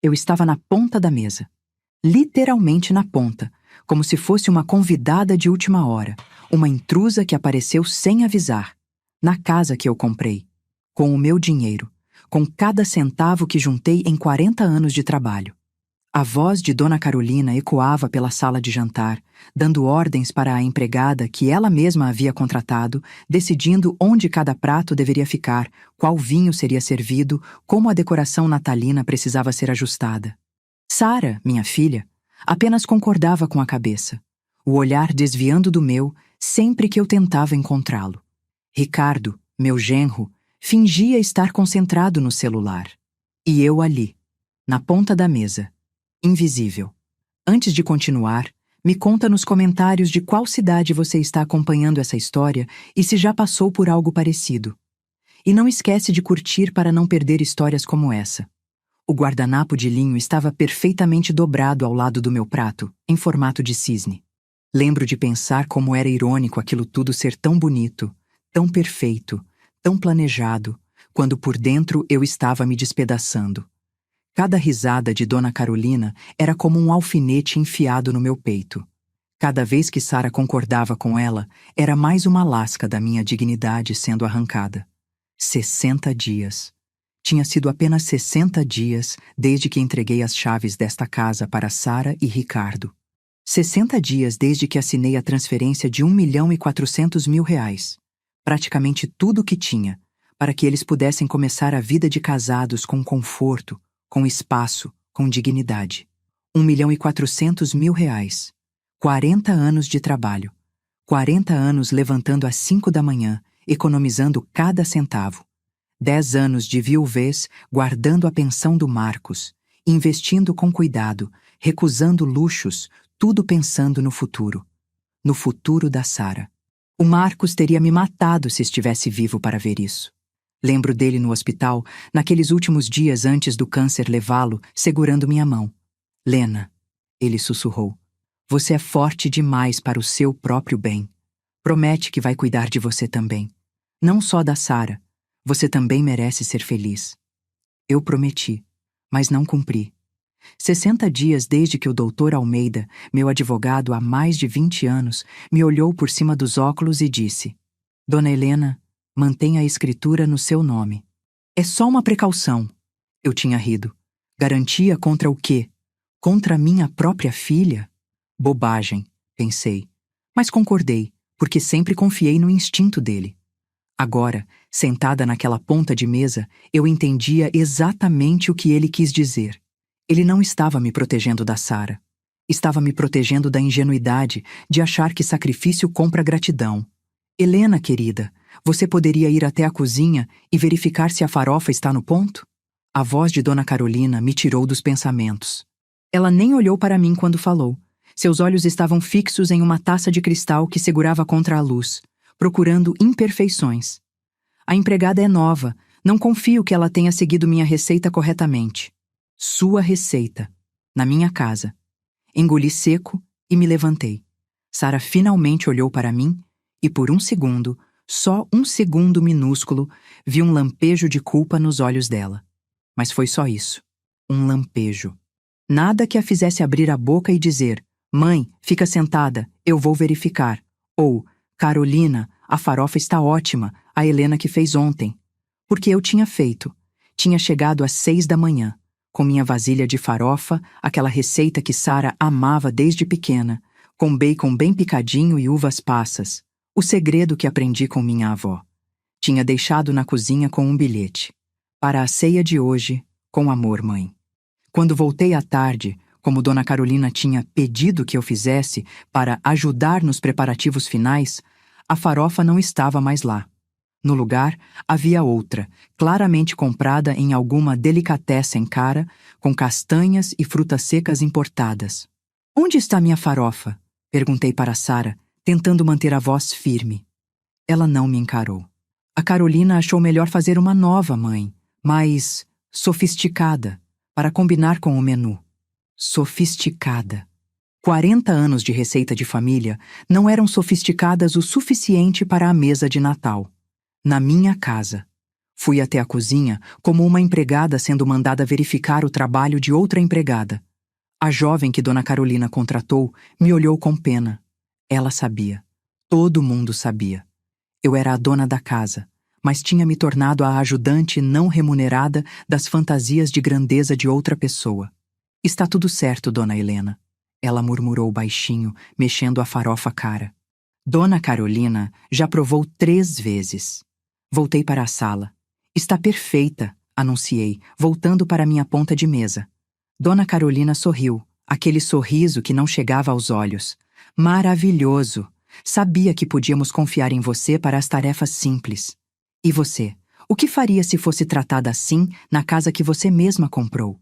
Eu estava na ponta da mesa. Literalmente na ponta, como se fosse uma convidada de última hora, uma intrusa que apareceu sem avisar, na casa que eu comprei, com o meu dinheiro, com cada centavo que juntei em 40 anos de trabalho. A voz de Dona Carolina ecoava pela sala de jantar, dando ordens para a empregada que ela mesma havia contratado, decidindo onde cada prato deveria ficar, qual vinho seria servido, como a decoração natalina precisava ser ajustada. Sara, minha filha, apenas concordava com a cabeça, o olhar desviando do meu sempre que eu tentava encontrá-lo. Ricardo, meu genro, fingia estar concentrado no celular. E eu ali, na ponta da mesa, invisível. Antes de continuar, me conta nos comentários de qual cidade você está acompanhando essa história e se já passou por algo parecido. E não esquece de curtir para não perder histórias como essa. O guardanapo de linho estava perfeitamente dobrado ao lado do meu prato, em formato de cisne. Lembro de pensar como era irônico aquilo tudo ser tão bonito, tão perfeito, tão planejado, quando por dentro eu estava me despedaçando. Cada risada de Dona Carolina era como um alfinete enfiado no meu peito. Cada vez que Sara concordava com ela, era mais uma lasca da minha dignidade sendo arrancada. 60 dias. Tinha sido apenas 60 dias desde que entreguei as chaves desta casa para Sara e Ricardo. 60 dias desde que assinei a transferência de R$ 1.400.000, praticamente tudo o que tinha, para que eles pudessem começar a vida de casados com conforto, com espaço, com dignidade. R$ 1.400.000. 40 anos de trabalho. 40 anos levantando às 5 da manhã, economizando cada centavo. 10 anos de viuvez guardando a pensão do Marcos, investindo com cuidado, recusando luxos, tudo pensando no futuro. No futuro da Sara. O Marcos teria me matado se estivesse vivo para ver isso. Lembro dele no hospital, naqueles últimos dias antes do câncer levá-lo, segurando minha mão. Lena, ele sussurrou, você é forte demais para o seu próprio bem. Promete que vai cuidar de você também. Não só da Sara. Você também merece ser feliz. Eu prometi, mas não cumpri. 60 dias desde que o Dr. Almeida, meu advogado há mais de 20 anos, me olhou por cima dos óculos e disse: Dona Helena, mantenha a escritura no seu nome. É só uma precaução. Eu tinha rido. Garantia contra o quê? Contra minha própria filha? Bobagem, pensei. Mas concordei, porque sempre confiei no instinto dele. Agora, sentada naquela ponta de mesa, eu entendia exatamente o que ele quis dizer. Ele não estava me protegendo da Sara. Estava me protegendo da ingenuidade de achar que sacrifício compra gratidão. Helena, querida, você poderia ir até a cozinha e verificar se a farofa está no ponto? A voz de Dona Carolina me tirou dos pensamentos. Ela nem olhou para mim quando falou. Seus olhos estavam fixos em uma taça de cristal que segurava contra a luz, procurando imperfeições. A empregada é nova, não confio que ela tenha seguido minha receita corretamente. Sua receita, na minha casa. Engoli seco e me levantei. Sara finalmente olhou para mim e por um segundo, só um segundo minúsculo, vi um lampejo de culpa nos olhos dela. Mas foi só isso. Um lampejo. Nada que a fizesse abrir a boca e dizer: Mãe, fica sentada, eu vou verificar. Ou, Carolina, a farofa está ótima, a Helena que fez ontem. Porque eu tinha feito. Tinha chegado às 6 da manhã, com minha vasilha de farofa, aquela receita que Sara amava desde pequena, com bacon bem picadinho e uvas passas. O segredo que aprendi com minha avó. Tinha deixado na cozinha com um bilhete. Para a ceia de hoje, com amor, mãe. Quando voltei à tarde, como Dona Carolina tinha pedido que eu fizesse para ajudar nos preparativos finais, a farofa não estava mais lá. No lugar, havia outra, claramente comprada em alguma delicatessen cara, com castanhas e frutas secas importadas. Onde está minha farofa? Perguntei para Sara, tentando manter a voz firme. Ela não me encarou. A Carolina achou melhor fazer uma nova, mãe, mais sofisticada, para combinar com o menu. Sofisticada. 40 anos de receita de família não eram sofisticadas o suficiente para a mesa de Natal. Na minha casa. Fui até a cozinha como uma empregada sendo mandada verificar o trabalho de outra empregada. A jovem que Dona Carolina contratou me olhou com pena. Ela sabia. Todo mundo sabia. Eu era a dona da casa, mas tinha me tornado a ajudante não remunerada das fantasias de grandeza de outra pessoa. Está tudo certo, Dona Helena. Ela murmurou baixinho, mexendo a farofa cara. Dona Carolina já provou 3 vezes. Voltei para a sala. Está perfeita, anunciei, voltando para minha ponta de mesa. Dona Carolina sorriu, aquele sorriso que não chegava aos olhos. Maravilhoso! Sabia que podíamos confiar em você para as tarefas simples. E você? O que faria se fosse tratada assim na casa que você mesma comprou?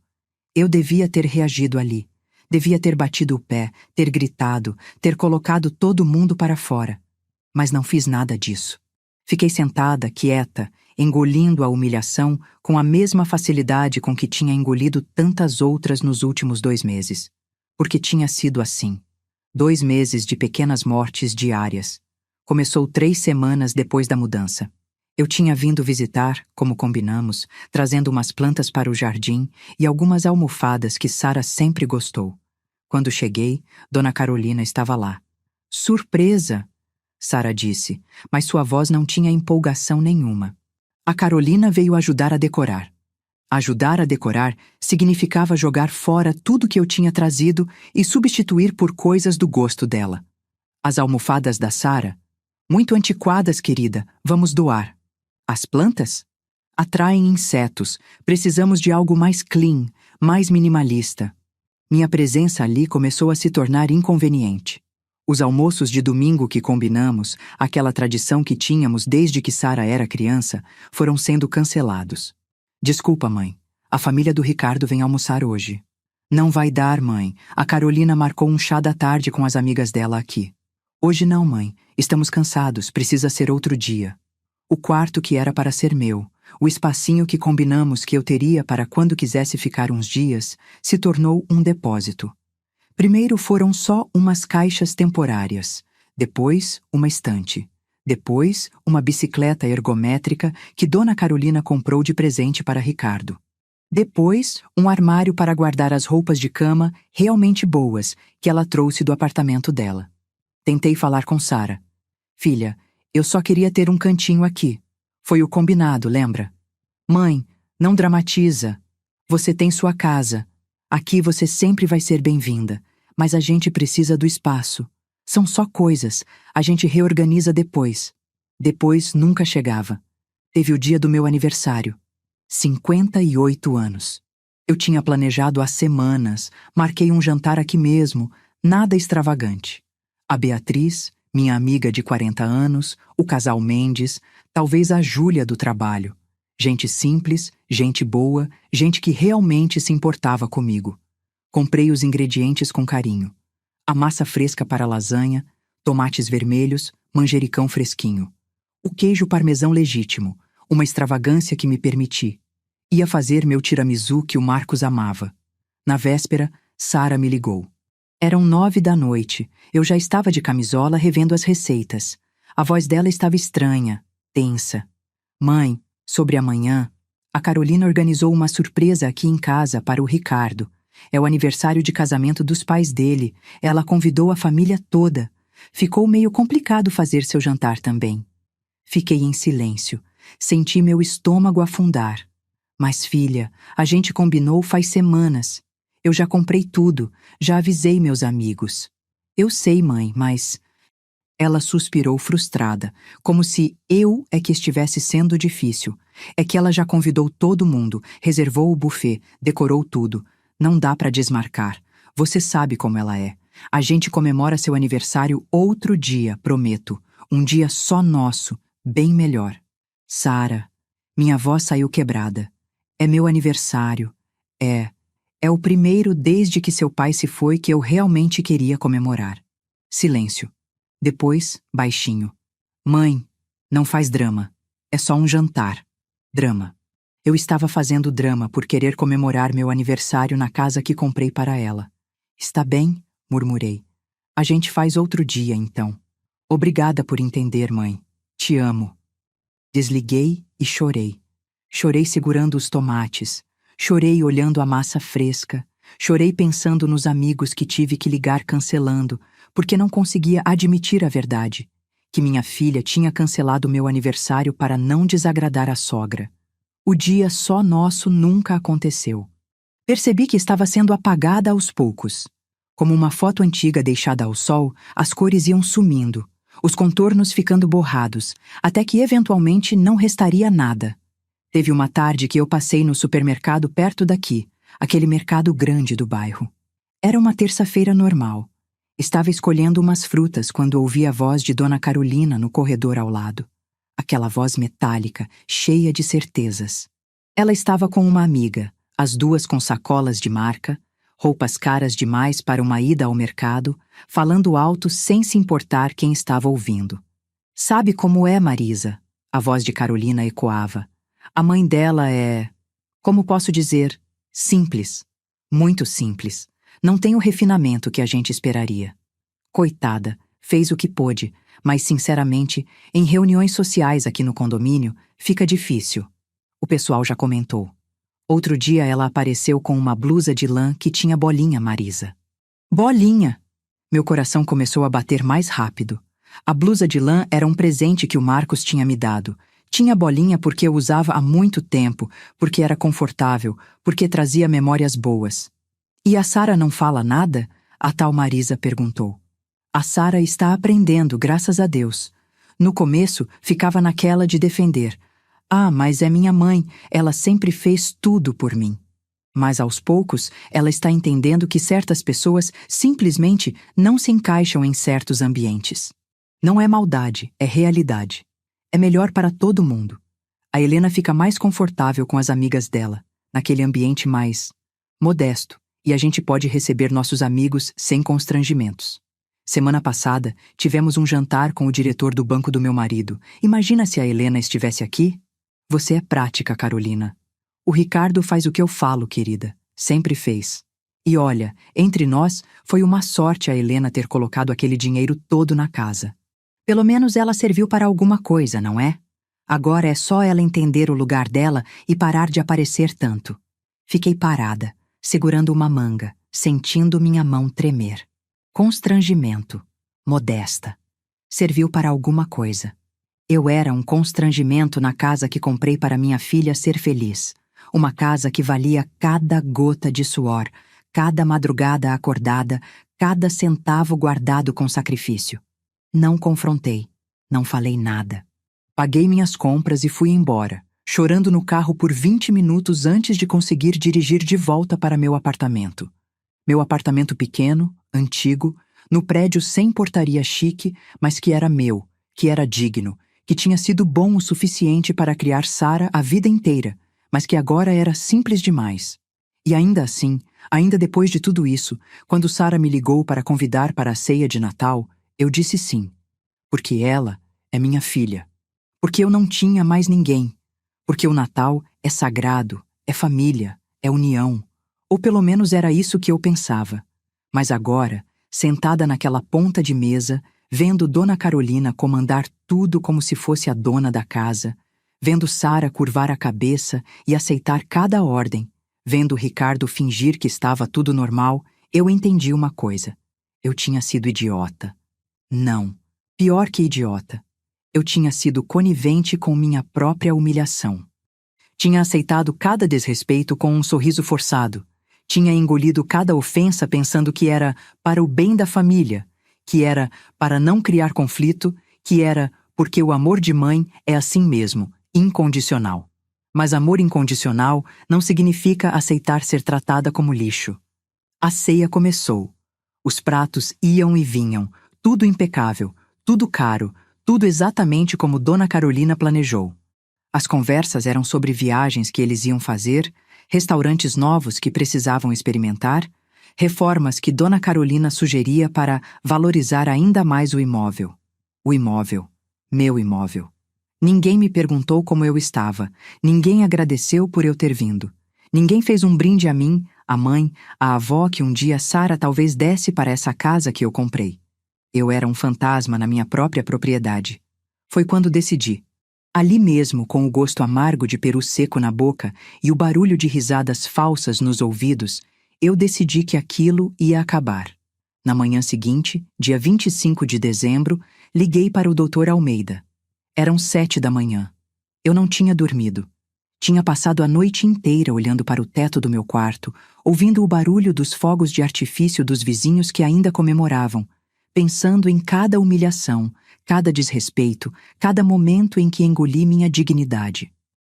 Eu devia ter reagido ali. Devia ter batido o pé, ter gritado, ter colocado todo mundo para fora. Mas não fiz nada disso. Fiquei sentada, quieta, engolindo a humilhação com a mesma facilidade com que tinha engolido tantas outras nos últimos 2 meses. Porque tinha sido assim. 2 meses de pequenas mortes diárias. Começou 3 semanas depois da mudança. Eu tinha vindo visitar, como combinamos, trazendo umas plantas para o jardim e algumas almofadas que Sara sempre gostou. Quando cheguei, Dona Carolina estava lá. Surpresa! Sara disse, mas sua voz não tinha empolgação nenhuma. A Carolina veio ajudar a decorar. Ajudar a decorar significava jogar fora tudo que eu tinha trazido e substituir por coisas do gosto dela. As almofadas da Sara? Muito antiquadas, querida, vamos doar. As plantas? Atraem insetos, precisamos de algo mais clean, mais minimalista. Minha presença ali começou a se tornar inconveniente. Os almoços de domingo que combinamos, aquela tradição que tínhamos desde que Sara era criança, foram sendo cancelados. Desculpa, mãe. A família do Ricardo vem almoçar hoje. Não vai dar, mãe. A Carolina marcou um chá da tarde com as amigas dela aqui. Hoje não, mãe. Estamos cansados, precisa ser outro dia. O quarto que era para ser meu, o espacinho que combinamos que eu teria para quando quisesse ficar uns dias, se tornou um depósito. Primeiro foram só umas caixas temporárias, depois uma estante, depois uma bicicleta ergométrica que Dona Carolina comprou de presente para Ricardo. Depois, um armário para guardar as roupas de cama realmente boas que ela trouxe do apartamento dela. Tentei falar com Sara. Filha, eu só queria ter um cantinho aqui. Foi o combinado, lembra? Mãe, não dramatiza. Você tem sua casa. Aqui você sempre vai ser bem-vinda. Mas a gente precisa do espaço. São só coisas. A gente reorganiza depois. Depois nunca chegava. Teve o dia do meu aniversário. 58 anos. Eu tinha planejado há semanas. Marquei um jantar aqui mesmo. Nada extravagante. A Beatriz, minha amiga de 40 anos, o casal Mendes, talvez a Júlia do trabalho. Gente simples, gente boa, gente que realmente se importava comigo. Comprei os ingredientes com carinho. A massa fresca para lasanha, tomates vermelhos, manjericão fresquinho. O queijo parmesão legítimo, uma extravagância que me permiti. Ia fazer meu tiramisu que o Marcos amava. Na véspera, Sara me ligou. Eram 9 da noite. Eu já estava de camisola revendo as receitas. A voz dela estava estranha, tensa. Mãe, sobre amanhã, a Carolina organizou uma surpresa aqui em casa para o Ricardo. É o aniversário de casamento dos pais dele. Ela convidou a família toda. Ficou meio complicado fazer seu jantar também. Fiquei em silêncio. Senti meu estômago afundar. Mas, filha, a gente combinou faz semanas. Eu já comprei tudo, já avisei meus amigos. Eu sei, mãe, mas... Ela suspirou frustrada, como se eu é que estivesse sendo difícil. É que ela já convidou todo mundo, reservou o buffet, decorou tudo. Não dá para desmarcar. Você sabe como ela é. A gente comemora seu aniversário outro dia, prometo. Um dia só nosso, bem melhor. Sara, minha voz saiu quebrada. É meu aniversário. É o primeiro desde que seu pai se foi que eu realmente queria comemorar. Silêncio. Depois, baixinho. Mãe, não faz drama. É só um jantar. Drama. Eu estava fazendo drama por querer comemorar meu aniversário na casa que comprei para ela. Está bem? Murmurei. A gente faz outro dia, então. Obrigada por entender, mãe. Te amo. Desliguei e chorei. Chorei segurando os tomates. Chorei olhando a massa fresca. Chorei pensando nos amigos que tive que ligar cancelando, porque não conseguia admitir a verdade, que minha filha tinha cancelado meu aniversário para não desagradar a sogra. O dia só nosso nunca aconteceu. Percebi que estava sendo apagada aos poucos. Como uma foto antiga deixada ao sol, as cores iam sumindo, os contornos ficando borrados, até que eventualmente não restaria nada. Teve uma tarde que eu passei no supermercado perto daqui, aquele mercado grande do bairro. Era uma terça-feira normal. Estava escolhendo umas frutas quando ouvi a voz de Dona Carolina no corredor ao lado. Aquela voz metálica, cheia de certezas. Ela estava com uma amiga, as duas com sacolas de marca, roupas caras demais para uma ida ao mercado, falando alto sem se importar quem estava ouvindo. Sabe como é, Marisa? A voz de Carolina ecoava. A mãe dela é, como posso dizer, simples. Muito simples. Não tem o refinamento que a gente esperaria. Coitada, fez o que pôde, mas sinceramente, em reuniões sociais aqui no condomínio, fica difícil. O pessoal já comentou. Outro dia ela apareceu com uma blusa de lã que tinha bolinha, Marisa. Bolinha! Meu coração começou a bater mais rápido. A blusa de lã era um presente que o Marcos tinha me dado. Tinha bolinha porque eu usava há muito tempo, porque era confortável, porque trazia memórias boas. E a Sara não fala nada? A tal Marisa perguntou. A Sara está aprendendo, graças a Deus. No começo, ficava naquela de defender. Ah, mas é minha mãe, ela sempre fez tudo por mim. Mas aos poucos, ela está entendendo que certas pessoas simplesmente não se encaixam em certos ambientes. Não é maldade, é realidade. É melhor para todo mundo. A Helena fica mais confortável com as amigas dela, naquele ambiente mais modesto, e a gente pode receber nossos amigos sem constrangimentos. Semana passada, tivemos um jantar com o diretor do banco do meu marido. Imagina se a Helena estivesse aqui? Você é prática, Carolina. O Ricardo faz o que eu falo, querida. Sempre fez. E olha, entre nós, foi uma sorte a Helena ter colocado aquele dinheiro todo na casa. Pelo menos ela serviu para alguma coisa, não é? Agora é só ela entender o lugar dela e parar de aparecer tanto. Fiquei parada, segurando uma manga, sentindo minha mão tremer. Constrangimento. Modesta. Serviu para alguma coisa. Eu era um constrangimento na casa que comprei para minha filha ser feliz. Uma casa que valia cada gota de suor, cada madrugada acordada, cada centavo guardado com sacrifício. Não confrontei. Não falei nada. Paguei minhas compras e fui embora, chorando no carro por 20 minutos antes de conseguir dirigir de volta para meu apartamento. Meu apartamento pequeno, antigo, no prédio sem portaria chique, mas que era meu, que era digno, que tinha sido bom o suficiente para criar Sara a vida inteira, mas que agora era simples demais. E ainda assim, ainda depois de tudo isso, quando Sara me ligou para convidar para a ceia de Natal, eu disse sim, porque ela é minha filha, porque eu não tinha mais ninguém, porque o Natal é sagrado, é família, é união. Ou pelo menos era isso que eu pensava. Mas agora, sentada naquela ponta de mesa, vendo Dona Carolina comandar tudo como se fosse a dona da casa, vendo Sara curvar a cabeça e aceitar cada ordem, vendo Ricardo fingir que estava tudo normal, eu entendi uma coisa. Eu tinha sido idiota. Não, pior que idiota. Eu tinha sido conivente com minha própria humilhação. Tinha aceitado cada desrespeito com um sorriso forçado. Tinha engolido cada ofensa pensando que era para o bem da família, que era para não criar conflito, que era porque o amor de mãe é assim mesmo, incondicional. Mas amor incondicional não significa aceitar ser tratada como lixo. A ceia começou. Os pratos iam e vinham, tudo impecável, tudo caro, tudo exatamente como Dona Carolina planejou. As conversas eram sobre viagens que eles iam fazer, restaurantes novos que precisavam experimentar, reformas que Dona Carolina sugeria para valorizar ainda mais o imóvel. O imóvel. Meu imóvel. Ninguém me perguntou como eu estava, ninguém agradeceu por eu ter vindo. Ninguém fez um brinde a mim, a mãe, a avó que um dia Sara talvez desse para essa casa que eu comprei. Eu era um fantasma na minha própria propriedade. Foi quando decidi. Ali mesmo, com o gosto amargo de peru seco na boca e o barulho de risadas falsas nos ouvidos, eu decidi que aquilo ia acabar. Na manhã seguinte, dia 25 de dezembro, liguei para o Dr. Almeida. Eram 7 da manhã. Eu não tinha dormido. Tinha passado a noite inteira olhando para o teto do meu quarto, ouvindo o barulho dos fogos de artifício dos vizinhos que ainda comemoravam, pensando em cada humilhação, cada desrespeito, cada momento em que engoli minha dignidade.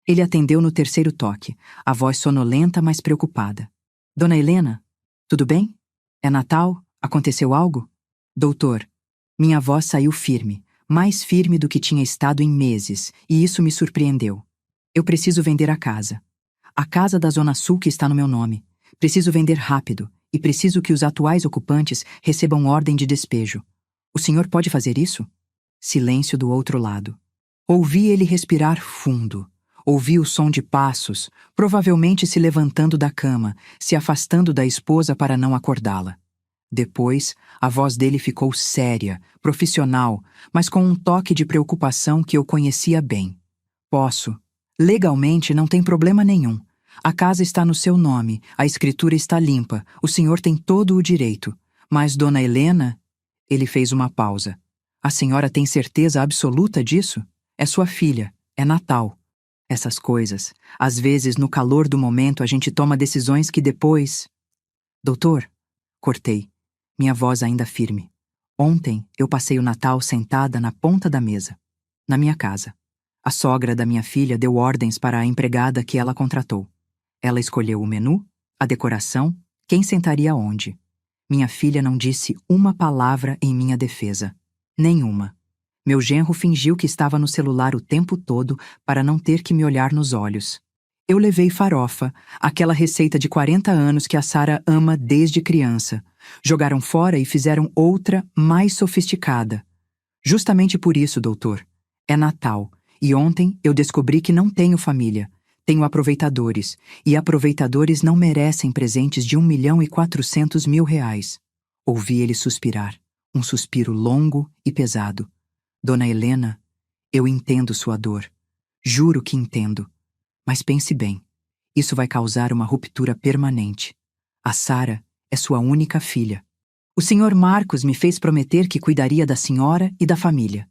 Ele atendeu no terceiro toque, a voz sonolenta, mas preocupada. Dona Helena, tudo bem? É Natal? Aconteceu algo? Doutor, minha voz saiu firme, mais firme do que tinha estado em meses, e isso me surpreendeu. Eu preciso vender a casa. A casa da Zona Sul que está no meu nome. Preciso vender rápido, e preciso que os atuais ocupantes recebam ordem de despejo. O senhor pode fazer isso? Silêncio do outro lado. Ouvi ele respirar fundo. Ouvi o som de passos, provavelmente se levantando da cama, se afastando da esposa para não acordá-la. Depois, a voz dele ficou séria, profissional, mas com um toque de preocupação que eu conhecia bem. Posso. Legalmente não tem problema nenhum. A casa está no seu nome, a escritura está limpa, o senhor tem todo o direito. Mas Dona Helena... Ele fez uma pausa. A senhora tem certeza absoluta disso? É sua filha, é Natal. Essas coisas, às vezes no calor do momento a gente toma decisões que depois... Doutor, cortei, minha voz ainda firme. Ontem eu passei o Natal sentada na ponta da mesa, na minha casa. A sogra da minha filha deu ordens para a empregada que ela contratou. Ela escolheu o menu, a decoração, quem sentaria onde. Minha filha não disse uma palavra em minha defesa. Nenhuma. Meu genro fingiu que estava no celular o tempo todo para não ter que me olhar nos olhos. Eu levei farofa, aquela receita de 40 anos que a Sara ama desde criança. Jogaram fora e fizeram outra, mais sofisticada. Justamente por isso, doutor. É Natal. E ontem eu descobri que não tenho família. Tenho aproveitadores. E aproveitadores não merecem presentes de R$ 1.400.000. Ouvi ele suspirar. Um suspiro longo e pesado. Dona Helena, eu entendo sua dor. Juro que entendo. Mas pense bem. Isso vai causar uma ruptura permanente. A Sara é sua única filha. O Sr. Marcos me fez prometer que cuidaria da senhora e da família.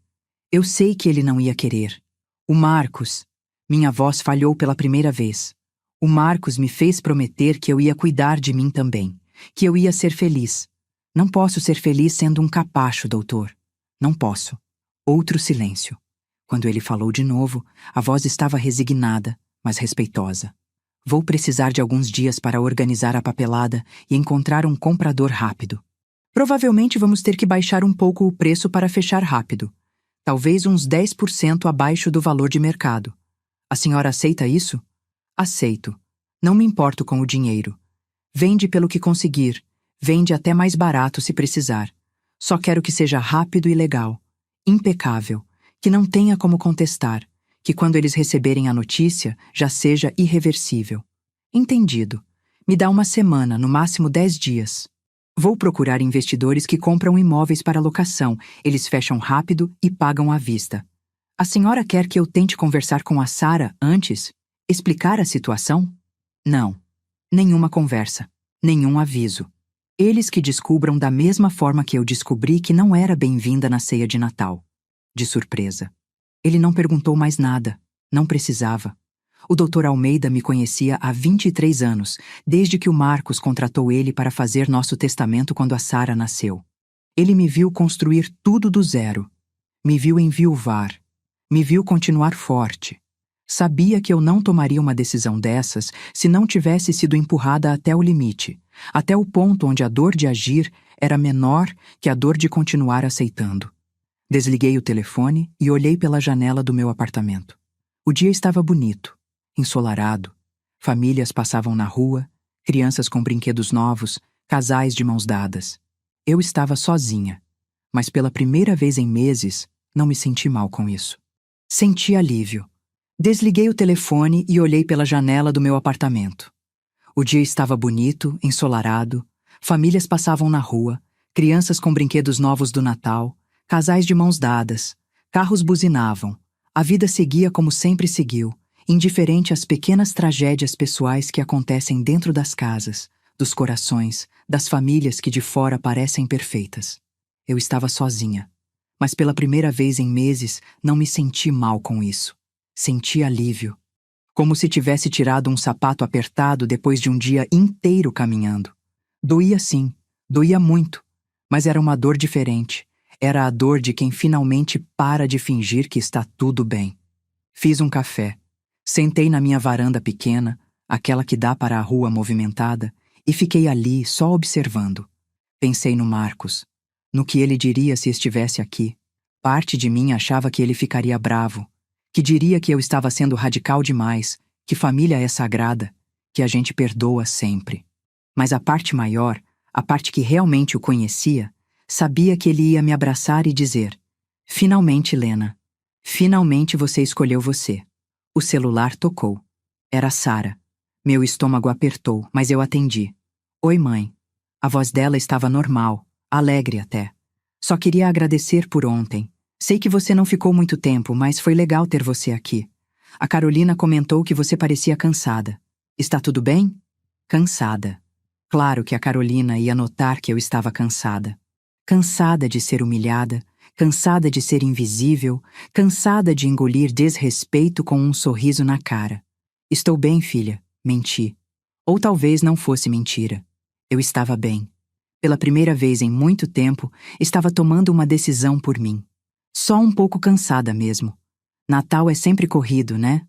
Eu sei que ele não ia querer. O Marcos... Minha voz falhou pela primeira vez. O Marcos me fez prometer que eu ia cuidar de mim também, que eu ia ser feliz. Não posso ser feliz sendo um capacho, doutor. Não posso. Outro silêncio. Quando ele falou de novo, a voz estava resignada, mas respeitosa. Vou precisar de alguns dias para organizar a papelada e encontrar um comprador rápido. Provavelmente vamos ter que baixar um pouco o preço para fechar rápido. Talvez uns 10% abaixo do valor de mercado. A senhora aceita isso? Aceito. Não me importo com o dinheiro. Vende pelo que conseguir. Vende até mais barato se precisar. Só quero que seja rápido e legal. Impecável. Que não tenha como contestar. Que quando eles receberem a notícia, já seja irreversível. Entendido. Me dá uma semana, no máximo 10 dias. Vou procurar investidores que compram imóveis para locação. Eles fecham rápido e pagam à vista. A senhora quer que eu tente conversar com a Sara antes? Explicar a situação? Não. Nenhuma conversa. Nenhum aviso. Eles que descubram da mesma forma que eu descobri que não era bem-vinda na ceia de Natal. De surpresa. Ele não perguntou mais nada. Não precisava. O Dr. Almeida me conhecia há 23 anos, desde que o Marcos contratou ele para fazer nosso testamento quando a Sara nasceu. Ele me viu construir tudo do zero. Me viu enviuvar. Me viu continuar forte. Sabia que eu não tomaria uma decisão dessas se não tivesse sido empurrada até o limite, até o ponto onde a dor de agir era menor que a dor de continuar aceitando. Desliguei o telefone e olhei pela janela do meu apartamento. O dia estava bonito, ensolarado. Famílias passavam na rua, crianças com brinquedos novos, casais de mãos dadas. Eu estava sozinha, mas pela primeira vez em meses não me senti mal com isso. Senti alívio. Desliguei o telefone e olhei pela janela do meu apartamento. O dia estava bonito, ensolarado, famílias passavam na rua, crianças com brinquedos novos do Natal, casais de mãos dadas, carros buzinavam, A vida seguia como sempre seguiu, indiferente às pequenas tragédias pessoais que acontecem dentro das casas, dos corações, das famílias que de fora parecem perfeitas. Eu estava sozinha, mas pela primeira vez em meses não me senti mal com isso. Senti alívio, como se tivesse tirado um sapato apertado depois de um dia inteiro caminhando. Doía sim, doía muito, mas era uma dor diferente. Era a dor de quem finalmente para de fingir que está tudo bem. Fiz um café, sentei na minha varanda pequena, aquela que dá para a rua movimentada, e fiquei ali só observando. Pensei no Marcos, no que ele diria se estivesse aqui. Parte de mim achava que ele ficaria bravo, que diria que eu estava sendo radical demais, que família é sagrada, que a gente perdoa sempre. Mas a parte maior, a parte que realmente o conhecia, sabia que ele ia me abraçar e dizer: "Finalmente, Lena. Finalmente você escolheu você." O celular tocou. Era Sara. Meu estômago apertou, mas eu atendi. "Oi, mãe." A voz dela estava normal, alegre até. "Só queria agradecer por ontem. Sei que você não ficou muito tempo, mas foi legal ter você aqui. A Carolina comentou que você parecia cansada. Está tudo bem?" Cansada. Claro que a Carolina ia notar que eu estava cansada. Cansada de ser humilhada, cansada de ser invisível, cansada de engolir desrespeito com um sorriso na cara. "Estou bem, filha." Menti. Ou talvez não fosse mentira. Eu estava bem. Pela primeira vez em muito tempo, estava tomando uma decisão por mim. Só um pouco cansada mesmo. Natal é sempre corrido, né?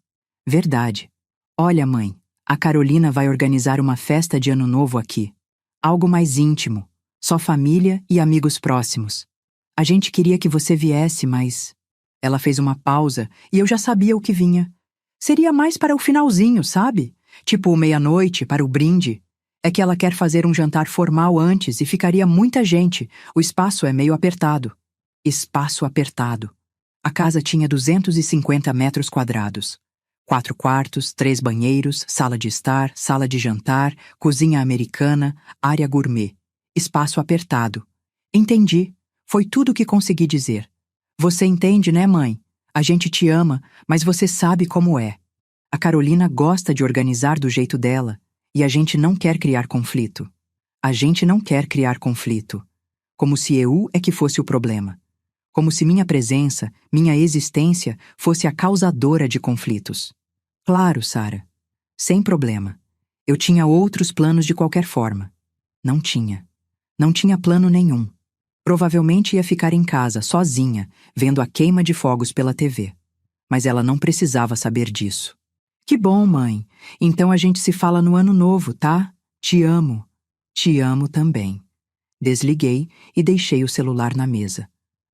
Verdade. "Olha, mãe, a Carolina vai organizar uma festa de Ano Novo aqui. Algo mais íntimo. Só família e amigos próximos. A gente queria que você viesse, mas..." Ela fez uma pausa e eu já sabia o que vinha. Seria mais para o finalzinho, sabe? Tipo meia-noite, para o brinde. É que ela quer fazer um jantar formal antes e ficaria muita gente. O espaço é meio apertado. Espaço apertado. A casa tinha 250 metros quadrados. 4 quartos, 3 banheiros, sala de estar, sala de jantar, cozinha americana, área gourmet. Espaço apertado. Entendi. Foi tudo o que consegui dizer. "Você entende, né, mãe? A gente te ama, mas você sabe como é. A Carolina gosta de organizar do jeito dela, e a gente não quer criar conflito. A gente não quer criar conflito. Como se eu é que fosse o problema. Como se minha presença, minha existência, fosse a causadora de conflitos." "Claro, Sara. Sem problema. Eu tinha outros planos de qualquer forma." Não tinha. Não tinha plano nenhum. Provavelmente ia ficar em casa, sozinha, vendo a queima de fogos pela TV. Mas ela não precisava saber disso. "Que bom, mãe. Então a gente se fala no Ano Novo, tá? Te amo." "Te amo também." Desliguei e deixei o celular na mesa.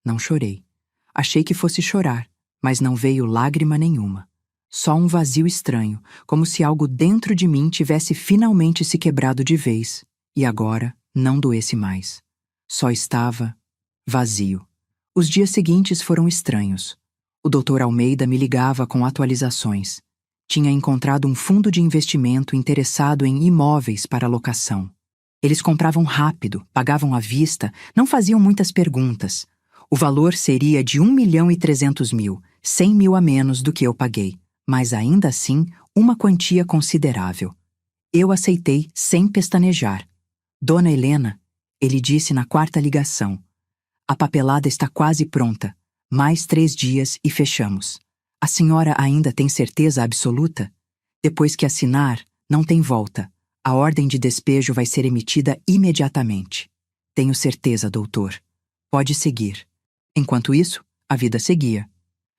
Não chorei. Achei que fosse chorar, mas não veio lágrima nenhuma. Só um vazio estranho, como se algo dentro de mim tivesse finalmente se quebrado de vez, e agora não doesse mais. Só estava vazio. Os dias seguintes foram estranhos. O Dr. Almeida me ligava com atualizações. Tinha encontrado um fundo de investimento interessado em imóveis para locação. Eles compravam rápido, pagavam à vista, não faziam muitas perguntas. O valor seria de 1.300.000, 100 mil a menos do que eu paguei, mas ainda assim uma quantia considerável. Eu aceitei sem pestanejar. "Dona Helena," ele disse na 4ª ligação, "a papelada está quase pronta. Mais 3 dias e fechamos. A senhora ainda tem certeza absoluta? Depois que assinar, não tem volta. A ordem de despejo vai ser emitida imediatamente." "Tenho certeza, doutor. Pode seguir." Enquanto isso, a vida seguia.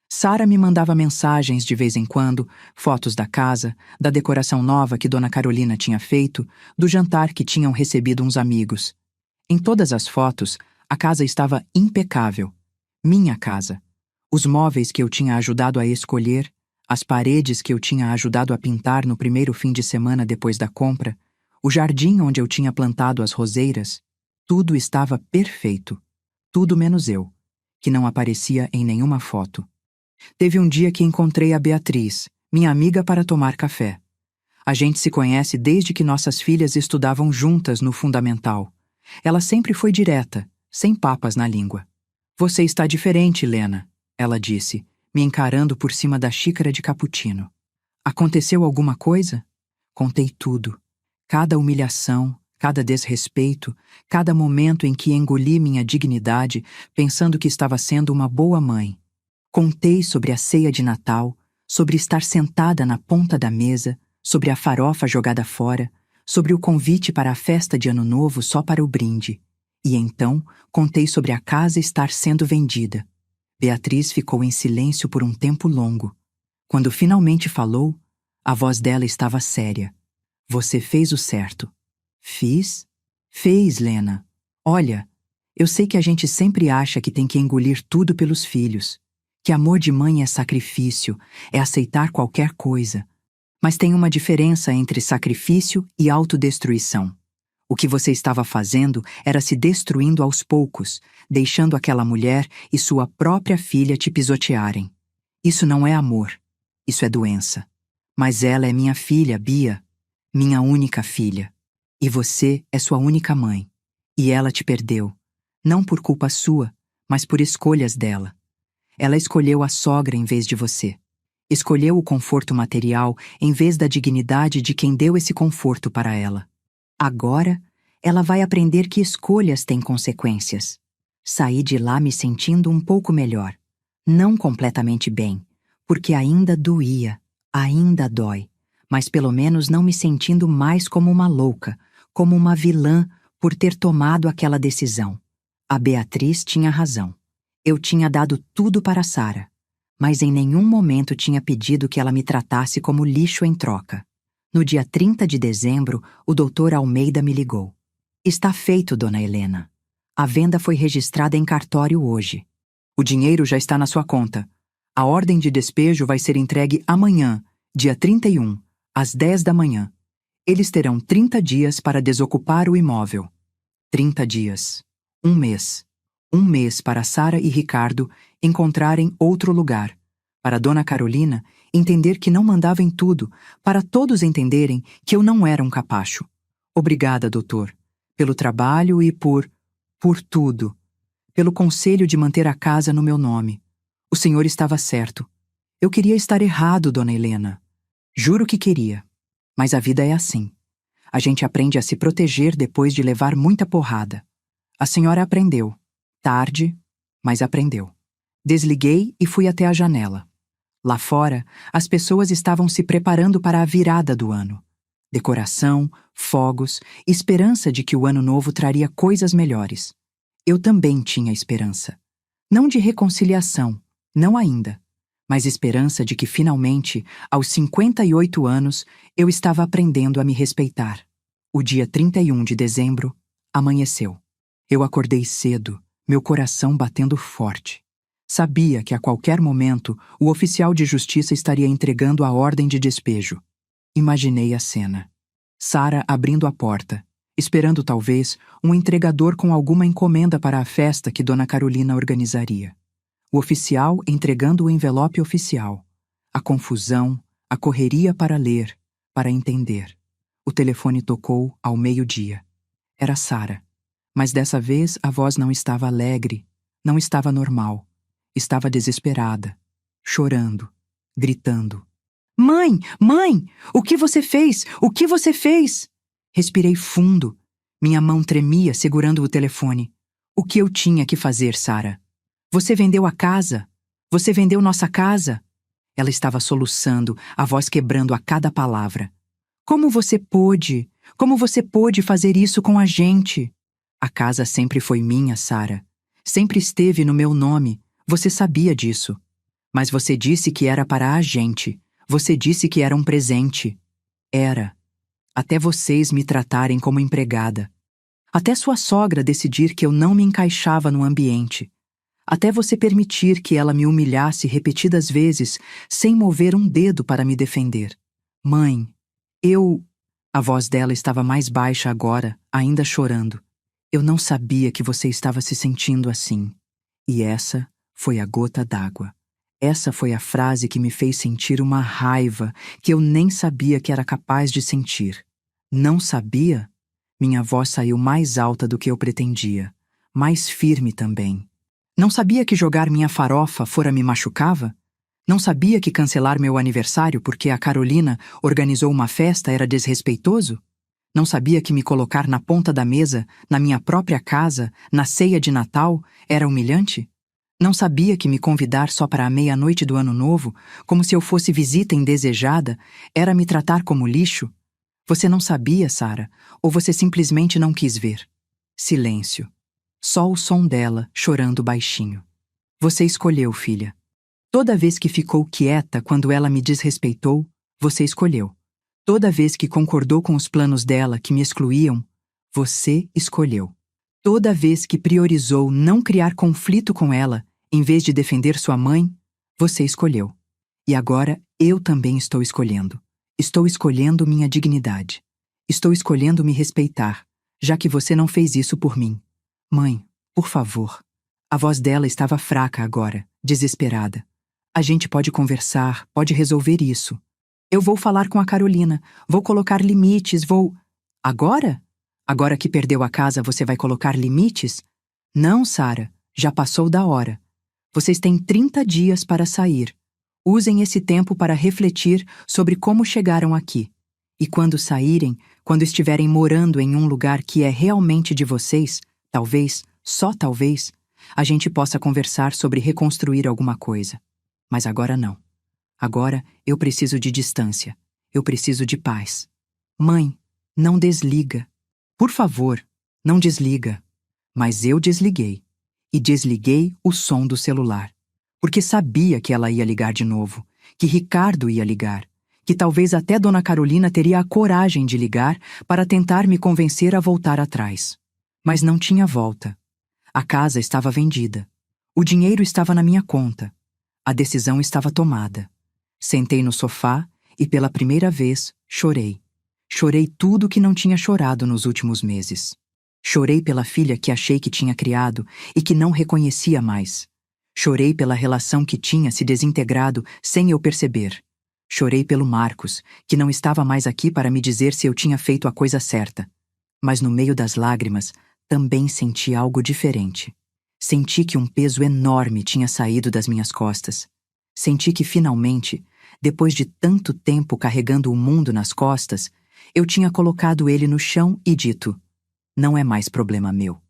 Sara me mandava mensagens de vez em quando, fotos da casa, da decoração nova que Dona Carolina tinha feito, do jantar que tinham recebido uns amigos. Em todas as fotos, a casa estava impecável. Minha casa. Os móveis que eu tinha ajudado a escolher, as paredes que eu tinha ajudado a pintar no primeiro fim de semana depois da compra, o jardim onde eu tinha plantado as roseiras, tudo estava perfeito. Tudo menos eu, que não aparecia em nenhuma foto. Teve um dia que encontrei a Beatriz, minha amiga, para tomar café. A gente se conhece desde que nossas filhas estudavam juntas no fundamental. Ela sempre foi direta, sem papas na língua. "Você está diferente, Lena," ela disse, me encarando por cima da xícara de cappuccino. Aconteceu alguma coisa? Contei tudo. Cada humilhação, cada desrespeito, cada momento em que engoli minha dignidade, pensando que estava sendo uma boa mãe. Contei sobre a ceia de Natal, sobre estar sentada na ponta da mesa, sobre a farofa jogada fora, sobre o convite para a festa de Ano Novo só para o brinde. E então contei sobre a casa estar sendo vendida. Beatriz ficou em silêncio por um tempo longo. Quando finalmente falou, a voz dela estava séria. Você fez o certo. Fiz? Fez, Lena. Olha, eu sei que a gente sempre acha que tem que engolir tudo pelos filhos, que amor de mãe é sacrifício, é aceitar qualquer coisa. Mas tem uma diferença entre sacrifício e autodestruição. O que você estava fazendo era se destruindo aos poucos, deixando aquela mulher e sua própria filha te pisotearem. Isso não é amor, isso é doença. Mas ela é minha filha, Bia, minha única filha. E você é sua única mãe. E ela te perdeu, não por culpa sua, mas por escolhas dela. Ela escolheu a sogra em vez de você. Escolheu o conforto material em vez da dignidade de quem deu esse conforto para ela. Agora, ela vai aprender que escolhas têm consequências. Saí de lá me sentindo um pouco melhor. Não completamente bem, porque ainda doía, ainda dói, mas pelo menos não me sentindo mais como uma louca, como uma vilã por ter tomado aquela decisão. A Beatriz tinha razão. Eu tinha dado tudo para Sara, mas em nenhum momento tinha pedido que ela me tratasse como lixo em troca. No dia 30 de dezembro, o Dr. Almeida me ligou. Está feito, dona Helena. A venda foi registrada em cartório hoje. O dinheiro já está na sua conta. A ordem de despejo vai ser entregue amanhã, dia 31, às 10 da manhã. Eles terão 30 dias para desocupar o imóvel. 30 dias. Um mês. Um mês para Sara e Ricardo encontrarem outro lugar. Para Dona Carolina entender que não mandava em tudo, para todos entenderem que eu não era um capacho. Obrigada, doutor, pelo trabalho e por tudo. Pelo conselho de manter a casa no meu nome. O senhor estava certo. Eu queria estar errado, dona Helena. Juro que queria. Mas a vida é assim. A gente aprende a se proteger depois de levar muita porrada. A senhora aprendeu. Tarde, mas aprendeu. Desliguei e fui até a janela. Lá fora, as pessoas estavam se preparando para a virada do ano. Decoração, fogos, esperança de que o ano novo traria coisas melhores. Eu também tinha esperança. Não de reconciliação, não ainda, mas esperança de que finalmente, aos 58 anos, eu estava aprendendo a me respeitar. O dia 31 de dezembro amanheceu. Eu acordei cedo, meu coração batendo forte. Sabia que a qualquer momento o oficial de justiça estaria entregando a ordem de despejo. Imaginei a cena. Sara abrindo a porta, esperando talvez um entregador com alguma encomenda para a festa que Dona Carolina organizaria. O oficial entregando o envelope oficial. A confusão, a correria para ler, para entender. O telefone tocou ao meio-dia. Era Sara. Mas dessa vez a voz não estava alegre, não estava normal. Estava desesperada, chorando, gritando. Mãe! Mãe! O que você fez? O que você fez? Respirei fundo. Minha mão tremia segurando o telefone. O que eu tinha que fazer, Sara? Você vendeu a casa? Você vendeu nossa casa? Ela estava soluçando, a voz quebrando a cada palavra. Como você pôde? Como você pôde fazer isso com a gente? A casa sempre foi minha, Sara. Sempre esteve no meu nome. Você sabia disso. Mas você disse que era para a gente. Você disse que era um presente. Era. Até vocês me tratarem como empregada. Até sua sogra decidir que eu não me encaixava no ambiente. Até você permitir que ela me humilhasse repetidas vezes, sem mover um dedo para me defender. Mãe, eu... A voz dela estava mais baixa agora, ainda chorando. Eu não sabia que você estava se sentindo assim. E essa foi a gota d'água. Essa foi a frase que me fez sentir uma raiva que eu nem sabia que era capaz de sentir. Não sabia? Minha voz saiu mais alta do que eu pretendia, mais firme também. Não sabia que jogar minha farofa fora me machucava? Não sabia que cancelar meu aniversário porque a Carolina organizou uma festa era desrespeitoso? Não sabia que me colocar na ponta da mesa, na minha própria casa, na ceia de Natal, era humilhante? Não sabia que me convidar só para a meia-noite do Ano Novo, como se eu fosse visita indesejada, era me tratar como lixo? Você não sabia, Sara, ou você simplesmente não quis ver? Silêncio. Só o som dela, chorando baixinho. Você escolheu, filha. Toda vez que ficou quieta quando ela me desrespeitou, você escolheu. Toda vez que concordou com os planos dela que me excluíam, você escolheu. Toda vez que priorizou não criar conflito com ela, em vez de defender sua mãe, você escolheu. E agora eu também estou escolhendo. Estou escolhendo minha dignidade. Estou escolhendo me respeitar, já que você não fez isso por mim. Mãe, por favor. A voz dela estava fraca agora, desesperada. A gente pode conversar, pode resolver isso. Eu vou falar com a Carolina, vou colocar limites, vou... Agora? Agora que perdeu a casa, você vai colocar limites? Não, Sara, já passou da hora. Vocês têm 30 dias para sair. Usem esse tempo para refletir sobre como chegaram aqui. E quando saírem, quando estiverem morando em um lugar que é realmente de vocês, talvez, só talvez, a gente possa conversar sobre reconstruir alguma coisa. Mas agora não. Agora eu preciso de distância. Eu preciso de paz. Mãe, não desliga. Por favor, não desliga. Mas eu desliguei. E desliguei o som do celular. Porque sabia que ela ia ligar de novo, que Ricardo ia ligar, que talvez até Dona Carolina teria a coragem de ligar para tentar me convencer a voltar atrás. Mas não tinha volta. A casa estava vendida. O dinheiro estava na minha conta. A decisão estava tomada. Sentei no sofá e, pela primeira vez, chorei. Chorei tudo que não tinha chorado nos últimos meses. Chorei pela filha que achei que tinha criado e que não reconhecia mais. Chorei pela relação que tinha se desintegrado sem eu perceber. Chorei pelo Marcos, que não estava mais aqui para me dizer se eu tinha feito a coisa certa. Mas no meio das lágrimas, também senti algo diferente. Senti que um peso enorme tinha saído das minhas costas. Senti que finalmente, depois de tanto tempo carregando o mundo nas costas, eu tinha colocado ele no chão e dito: não é mais problema meu.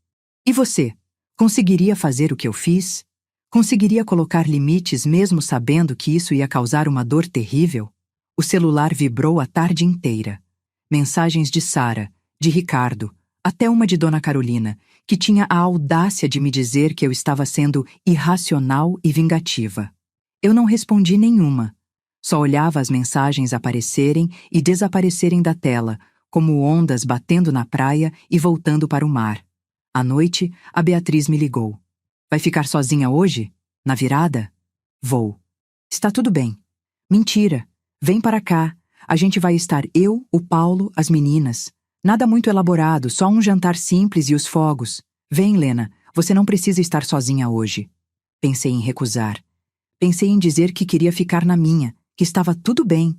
E você? Conseguiria fazer o que eu fiz? Conseguiria colocar limites mesmo sabendo que isso ia causar uma dor terrível? O celular vibrou a tarde inteira. Mensagens de Sara, de Ricardo, até uma de Dona Carolina, que tinha a audácia de me dizer que eu estava sendo irracional e vingativa. Eu não respondi nenhuma. Só olhava as mensagens aparecerem e desaparecerem da tela, como ondas batendo na praia e voltando para o mar. À noite, a Beatriz me ligou. Vai ficar sozinha hoje? Na virada? Vou. Está tudo bem. Mentira. Vem para cá. A gente vai estar eu, o Paulo, as meninas. Nada muito elaborado, só um jantar simples e os fogos. Vem, Lena, você não precisa estar sozinha hoje. Pensei em recusar. Pensei em dizer que queria ficar na minha, que estava tudo bem.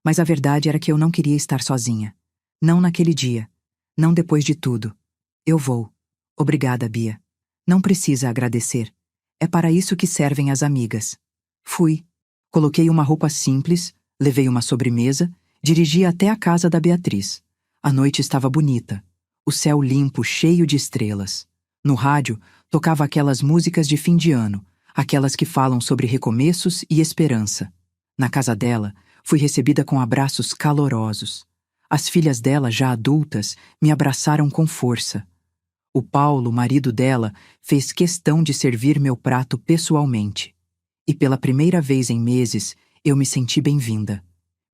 Mas a verdade era que eu não queria estar sozinha. Não naquele dia. Não depois de tudo. Eu vou. Obrigada, Bia. Não precisa agradecer. É para isso que servem as amigas. Fui. Coloquei uma roupa simples, levei uma sobremesa, dirigi até a casa da Beatriz. A noite estava bonita. O céu limpo, cheio de estrelas. No rádio, tocava aquelas músicas de fim de ano, aquelas que falam sobre recomeços e esperança. Na casa dela, fui recebida com abraços calorosos. As filhas dela, já adultas, me abraçaram com força. O Paulo, marido dela, fez questão de servir meu prato pessoalmente. E pela primeira vez em meses, eu me senti bem-vinda.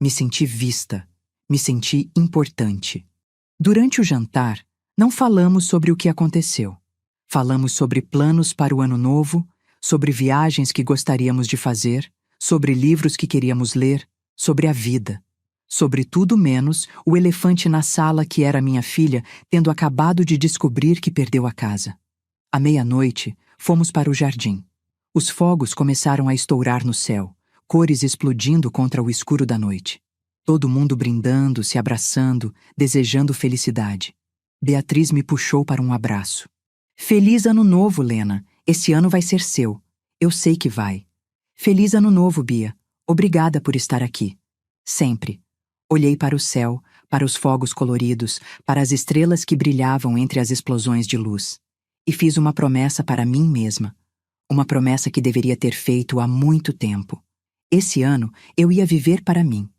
Me senti vista. Me senti importante. Durante o jantar, não falamos sobre o que aconteceu. Falamos sobre planos para o ano novo, sobre viagens que gostaríamos de fazer, sobre livros que queríamos ler, sobre a vida. Sobre tudo menos o elefante na sala que era minha filha, tendo acabado de descobrir que perdeu a casa. À meia-noite, fomos para o jardim. Os fogos começaram a estourar no céu, cores explodindo contra o escuro da noite. Todo mundo brindando, se abraçando, desejando felicidade. Beatriz me puxou para um abraço. Feliz ano novo, Lena. Esse ano vai ser seu. Eu sei que vai. Feliz Ano Novo, Bia. Obrigada por estar aqui. Sempre. Olhei para o céu, para os fogos coloridos, para as estrelas que brilhavam entre as explosões de luz. E fiz uma promessa para mim mesma. Uma promessa que deveria ter feito há muito tempo. Esse ano eu ia viver para mim.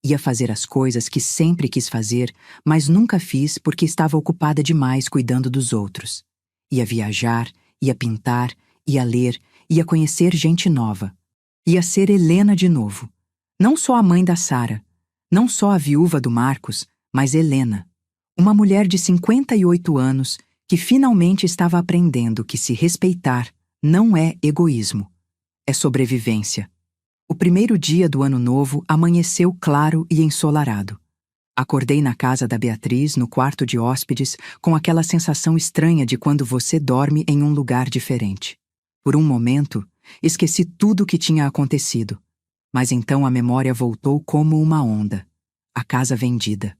Ia fazer as coisas que sempre quis fazer, mas nunca fiz porque estava ocupada demais cuidando dos outros. Ia viajar, ia pintar, ia ler, ia conhecer gente nova. Ia ser Helena de novo. Não só a mãe da Sara, não só a viúva do Marcos, mas Helena. Uma mulher de 58 anos que finalmente estava aprendendo que se respeitar não é egoísmo, é sobrevivência. O primeiro dia do Ano Novo amanheceu claro e ensolarado. Acordei na casa da Beatriz, no quarto de hóspedes, com aquela sensação estranha de quando você dorme em um lugar diferente. Por um momento, esqueci tudo o que tinha acontecido. Mas então a memória voltou como uma onda. A casa vendida.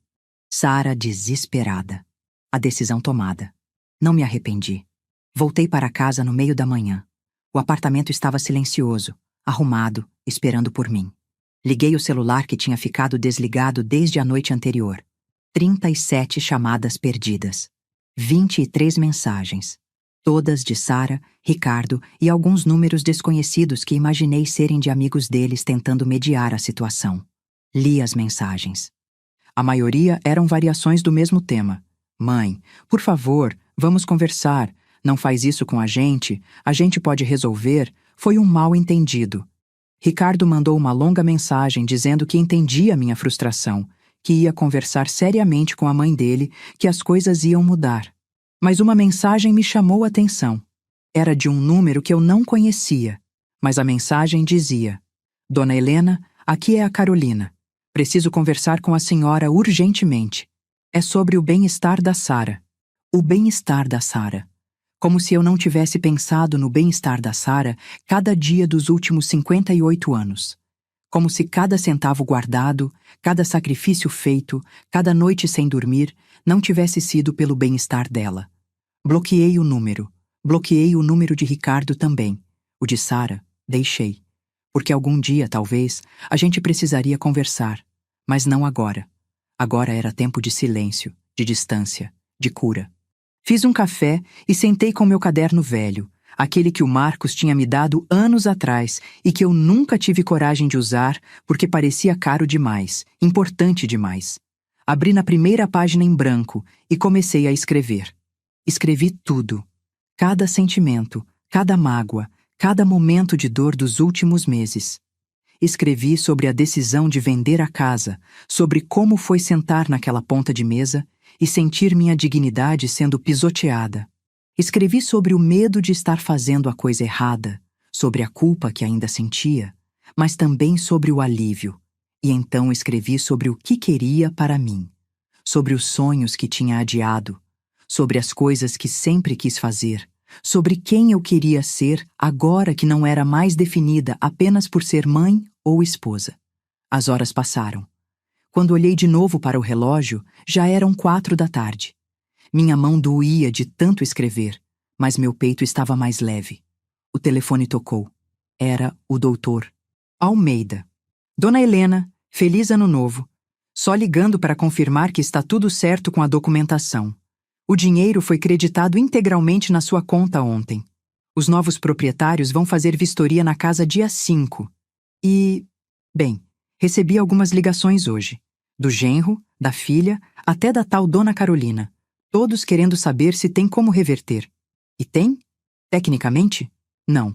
Sara desesperada. A decisão tomada. Não me arrependi. Voltei para casa no meio da manhã. O apartamento estava silencioso, arrumado, esperando por mim. Liguei o celular que tinha ficado desligado desde a noite anterior. 37 chamadas perdidas. 23 mensagens. Todas de Sara, Ricardo e alguns números desconhecidos que imaginei serem de amigos deles tentando mediar a situação. Li as mensagens. A maioria eram variações do mesmo tema. Mãe, por favor, vamos conversar. Não faz isso com a gente pode resolver. Foi um mal-entendido. Ricardo mandou uma longa mensagem dizendo que entendia minha frustração, que ia conversar seriamente com a mãe dele, que as coisas iam mudar. Mas uma mensagem me chamou a atenção. Era de um número que eu não conhecia, mas a mensagem dizia: Dona Helena, aqui é a Carolina. Preciso conversar com a senhora urgentemente. É sobre o bem-estar da Sara. O bem-estar da Sara. Como se eu não tivesse pensado no bem-estar da Sara cada dia dos últimos 58 anos. Como se cada centavo guardado, cada sacrifício feito, cada noite sem dormir, não tivesse sido pelo bem-estar dela. Bloqueei o número. Bloqueei o número de Ricardo também. O de Sara, deixei. Porque algum dia, talvez, a gente precisaria conversar. Mas não agora. Agora era tempo de silêncio, de distância, de cura. Fiz um café e sentei com meu caderno velho, aquele que o Marcos tinha me dado anos atrás e que eu nunca tive coragem de usar porque parecia caro demais, importante demais. Abri na primeira página em branco e comecei a escrever. Escrevi tudo. Cada sentimento, cada mágoa, cada momento de dor dos últimos meses. Escrevi sobre a decisão de vender a casa, sobre como foi sentar naquela ponta de mesa e sentir minha dignidade sendo pisoteada. Escrevi sobre o medo de estar fazendo a coisa errada, sobre a culpa que ainda sentia, mas também sobre o alívio. E então escrevi sobre o que queria para mim, sobre os sonhos que tinha adiado, sobre as coisas que sempre quis fazer, sobre quem eu queria ser agora que não era mais definida apenas por ser mãe ou esposa. As horas passaram. Quando olhei de novo para o relógio, já eram 4 da tarde. Minha mão doía de tanto escrever, mas meu peito estava mais leve. O telefone tocou. Era o doutor Almeida. Dona Helena, feliz ano novo. Só ligando para confirmar que está tudo certo com a documentação. O dinheiro foi creditado integralmente na sua conta ontem. Os novos proprietários vão fazer vistoria na casa dia 5. Bem, recebi algumas ligações hoje. Do genro, da filha, até da tal Dona Carolina. Todos querendo saber se tem como reverter. E tem? Tecnicamente? Não.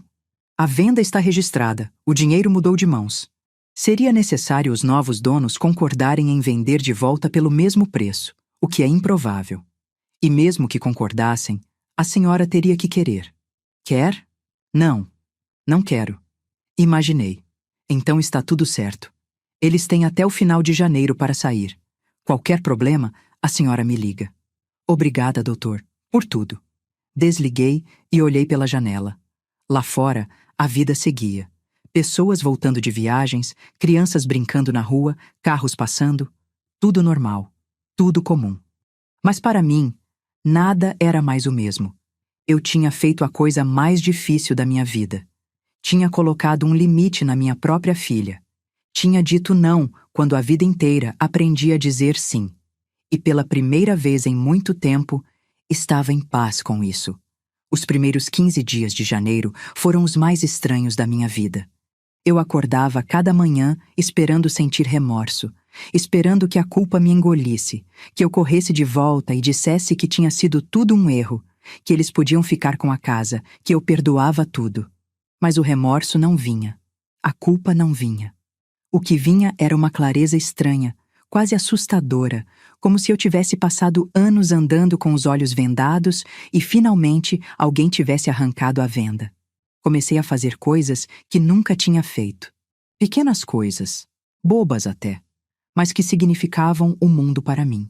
A venda está registrada, o dinheiro mudou de mãos. Seria necessário os novos donos concordarem em vender de volta pelo mesmo preço, o que é improvável. E mesmo que concordassem, a senhora teria que querer. Quer? Não. Não quero. Imaginei. Então está tudo certo. Eles têm até o final de janeiro para sair. Qualquer problema, a senhora me liga. Obrigada, doutor, por tudo. Desliguei e olhei pela janela. Lá fora, a vida seguia. Pessoas voltando de viagens, crianças brincando na rua, carros passando. Tudo normal. Tudo comum. Mas para mim, nada era mais o mesmo. Eu tinha feito a coisa mais difícil da minha vida. Tinha colocado um limite na minha própria filha. Tinha dito não quando a vida inteira aprendi a dizer sim. E pela primeira vez em muito tempo, estava em paz com isso. Os primeiros 15 dias de janeiro foram os mais estranhos da minha vida. Eu acordava cada manhã esperando sentir remorso, esperando que a culpa me engolisse, que eu corresse de volta e dissesse que tinha sido tudo um erro, que eles podiam ficar com a casa, que eu perdoava tudo. Mas o remorso não vinha. A culpa não vinha. O que vinha era uma clareza estranha, quase assustadora, como se eu tivesse passado anos andando com os olhos vendados e finalmente alguém tivesse arrancado a venda. Comecei a fazer coisas que nunca tinha feito. Pequenas coisas, bobas até, mas que significavam o mundo para mim.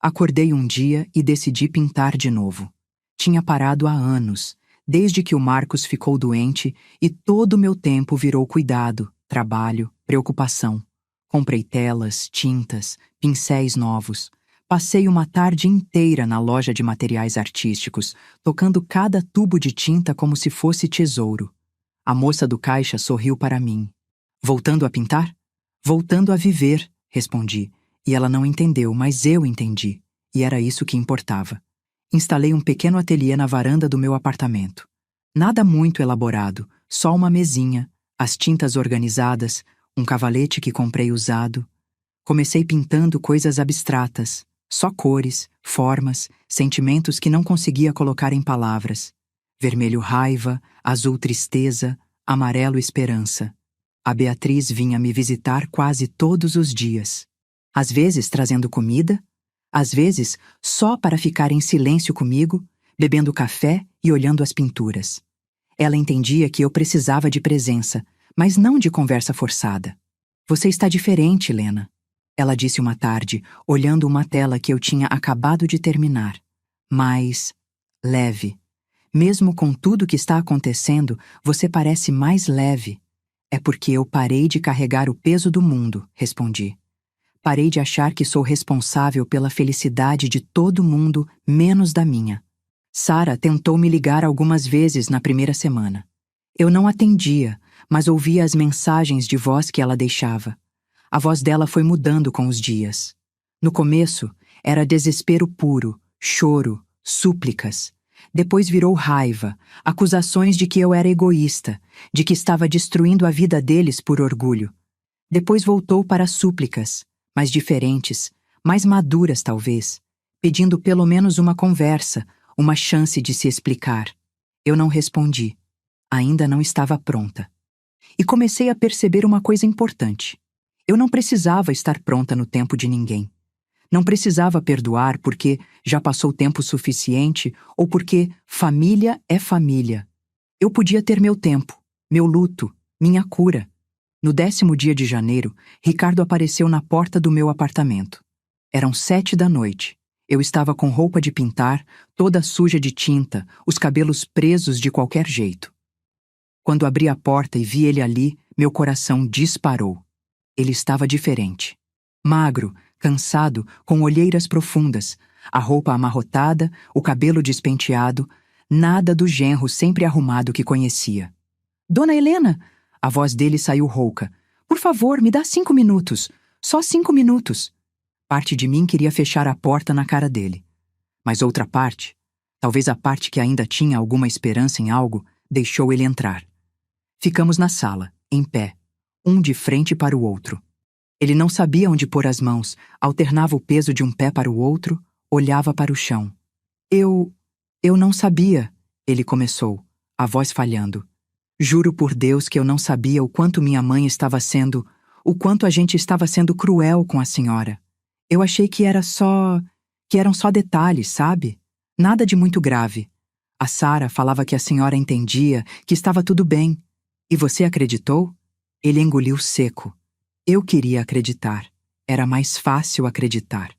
Acordei um dia e decidi pintar de novo. Tinha parado há anos, desde que o Marcos ficou doente e todo o meu tempo virou cuidado, trabalho, preocupação. Comprei telas, tintas, pincéis novos. Passei uma tarde inteira na loja de materiais artísticos, tocando cada tubo de tinta como se fosse tesouro. A moça do caixa sorriu para mim. Voltando a pintar? Voltando a viver, respondi. E ela não entendeu, mas eu entendi. E era isso que importava. Instalei um pequeno ateliê na varanda do meu apartamento. Nada muito elaborado, só uma mesinha, as tintas organizadas, um cavalete que comprei usado. Comecei pintando coisas abstratas, só cores, formas, sentimentos que não conseguia colocar em palavras. Vermelho raiva, azul tristeza, amarelo esperança. A Beatriz vinha me visitar quase todos os dias. Às vezes trazendo comida, às vezes só para ficar em silêncio comigo, bebendo café e olhando as pinturas. Ela entendia que eu precisava de presença, mas não de conversa forçada. Você está diferente, Lena. Ela disse uma tarde, olhando uma tela que eu tinha acabado de terminar. Mais leve. Mesmo com tudo que está acontecendo, você parece mais leve. É porque eu parei de carregar o peso do mundo, respondi. Parei de achar que sou responsável pela felicidade de todo mundo, menos da minha. Sara tentou me ligar algumas vezes na primeira semana. Eu não atendia, mas ouvia as mensagens de voz que ela deixava. A voz dela foi mudando com os dias. No começo, era desespero puro, choro, súplicas. Depois virou raiva, acusações de que eu era egoísta, de que estava destruindo a vida deles por orgulho. Depois voltou para súplicas, mais diferentes, mais maduras talvez, pedindo pelo menos uma conversa, uma chance de se explicar. Eu não respondi. Ainda não estava pronta. E comecei a perceber uma coisa importante. Eu não precisava estar pronta no tempo de ninguém. Não precisava perdoar porque já passou tempo suficiente ou porque família é família. Eu podia ter meu tempo, meu luto, minha cura. No 10º dia de janeiro, Ricardo apareceu na porta do meu apartamento. Eram 7 da noite. Eu estava com roupa de pintar, toda suja de tinta, os cabelos presos de qualquer jeito. Quando abri a porta e vi ele ali, meu coração disparou. Ele estava diferente. Magro, cansado, com olheiras profundas, a roupa amarrotada, o cabelo despenteado, nada do genro sempre arrumado que conhecia. Dona Helena! A voz dele saiu rouca. Por favor, me dá 5 minutos. Só 5 minutos. Parte de mim queria fechar a porta na cara dele. Mas outra parte, talvez a parte que ainda tinha alguma esperança em algo, deixou ele entrar. Ficamos na sala, em pé, um de frente para o outro. Ele não sabia onde pôr as mãos, alternava o peso de um pé para o outro, olhava para o chão. Eu não sabia, ele começou, a voz falhando. Juro por Deus que eu não sabia o quanto minha mãe estava sendo, o quanto a gente estava sendo cruel com a senhora. Eu achei que eram só detalhes, sabe? Nada de muito grave. A Sara falava que a senhora entendia, que estava tudo bem. E você acreditou? Ele engoliu seco. Eu queria acreditar. Era mais fácil acreditar.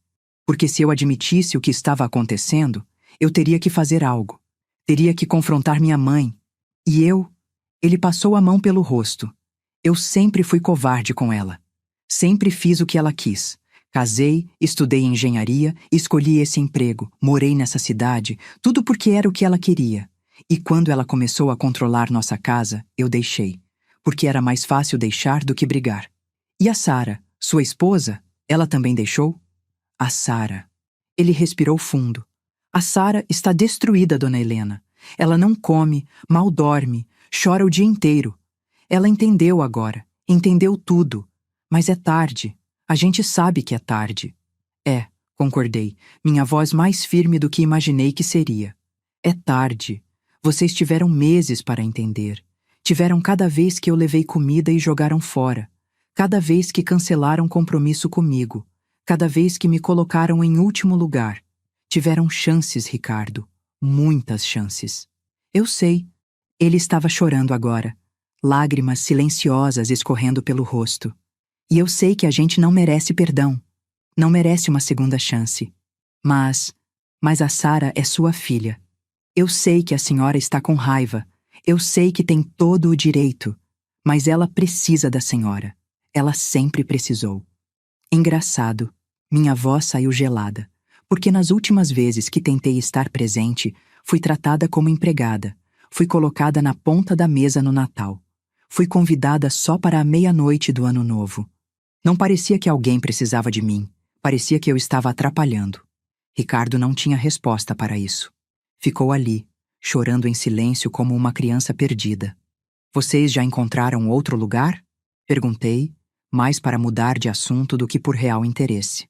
Porque se eu admitisse o que estava acontecendo, eu teria que fazer algo. Teria que confrontar minha mãe. E ele passou a mão pelo rosto. Eu sempre fui covarde com ela. Sempre fiz o que ela quis. Casei, estudei engenharia, escolhi esse emprego, morei nessa cidade, tudo porque era o que ela queria. E quando ela começou a controlar nossa casa, eu deixei, porque era mais fácil deixar do que brigar. E a Sara, sua esposa, ela também deixou? A Sara. Ele respirou fundo. A Sara está destruída, dona Helena. Ela não come, mal dorme, chora o dia inteiro. Ela entendeu agora, entendeu tudo. Mas é tarde. A gente sabe que é tarde. É, concordei, minha voz mais firme do que imaginei que seria. É tarde. Vocês tiveram meses para entender. Tiveram cada vez que eu levei comida e jogaram fora. Cada vez que cancelaram compromisso comigo. Cada vez que me colocaram em último lugar. Tiveram chances, Ricardo. Muitas chances. Eu sei. Ele estava chorando agora. Lágrimas silenciosas escorrendo pelo rosto. E eu sei que a gente não merece perdão. Não merece uma segunda chance. Mas a Sara é sua filha. Eu sei que a senhora está com raiva. Eu sei que tem todo o direito. Mas ela precisa da senhora. Ela sempre precisou. Engraçado. Minha voz saiu gelada. Porque nas últimas vezes que tentei estar presente, fui tratada como empregada. Fui colocada na ponta da mesa no Natal. Fui convidada só para a meia-noite do Ano Novo. Não parecia que alguém precisava de mim. Parecia que eu estava atrapalhando. Ricardo não tinha resposta para isso. Ficou ali, chorando em silêncio como uma criança perdida. Vocês já encontraram outro lugar? Perguntei, mais para mudar de assunto do que por real interesse.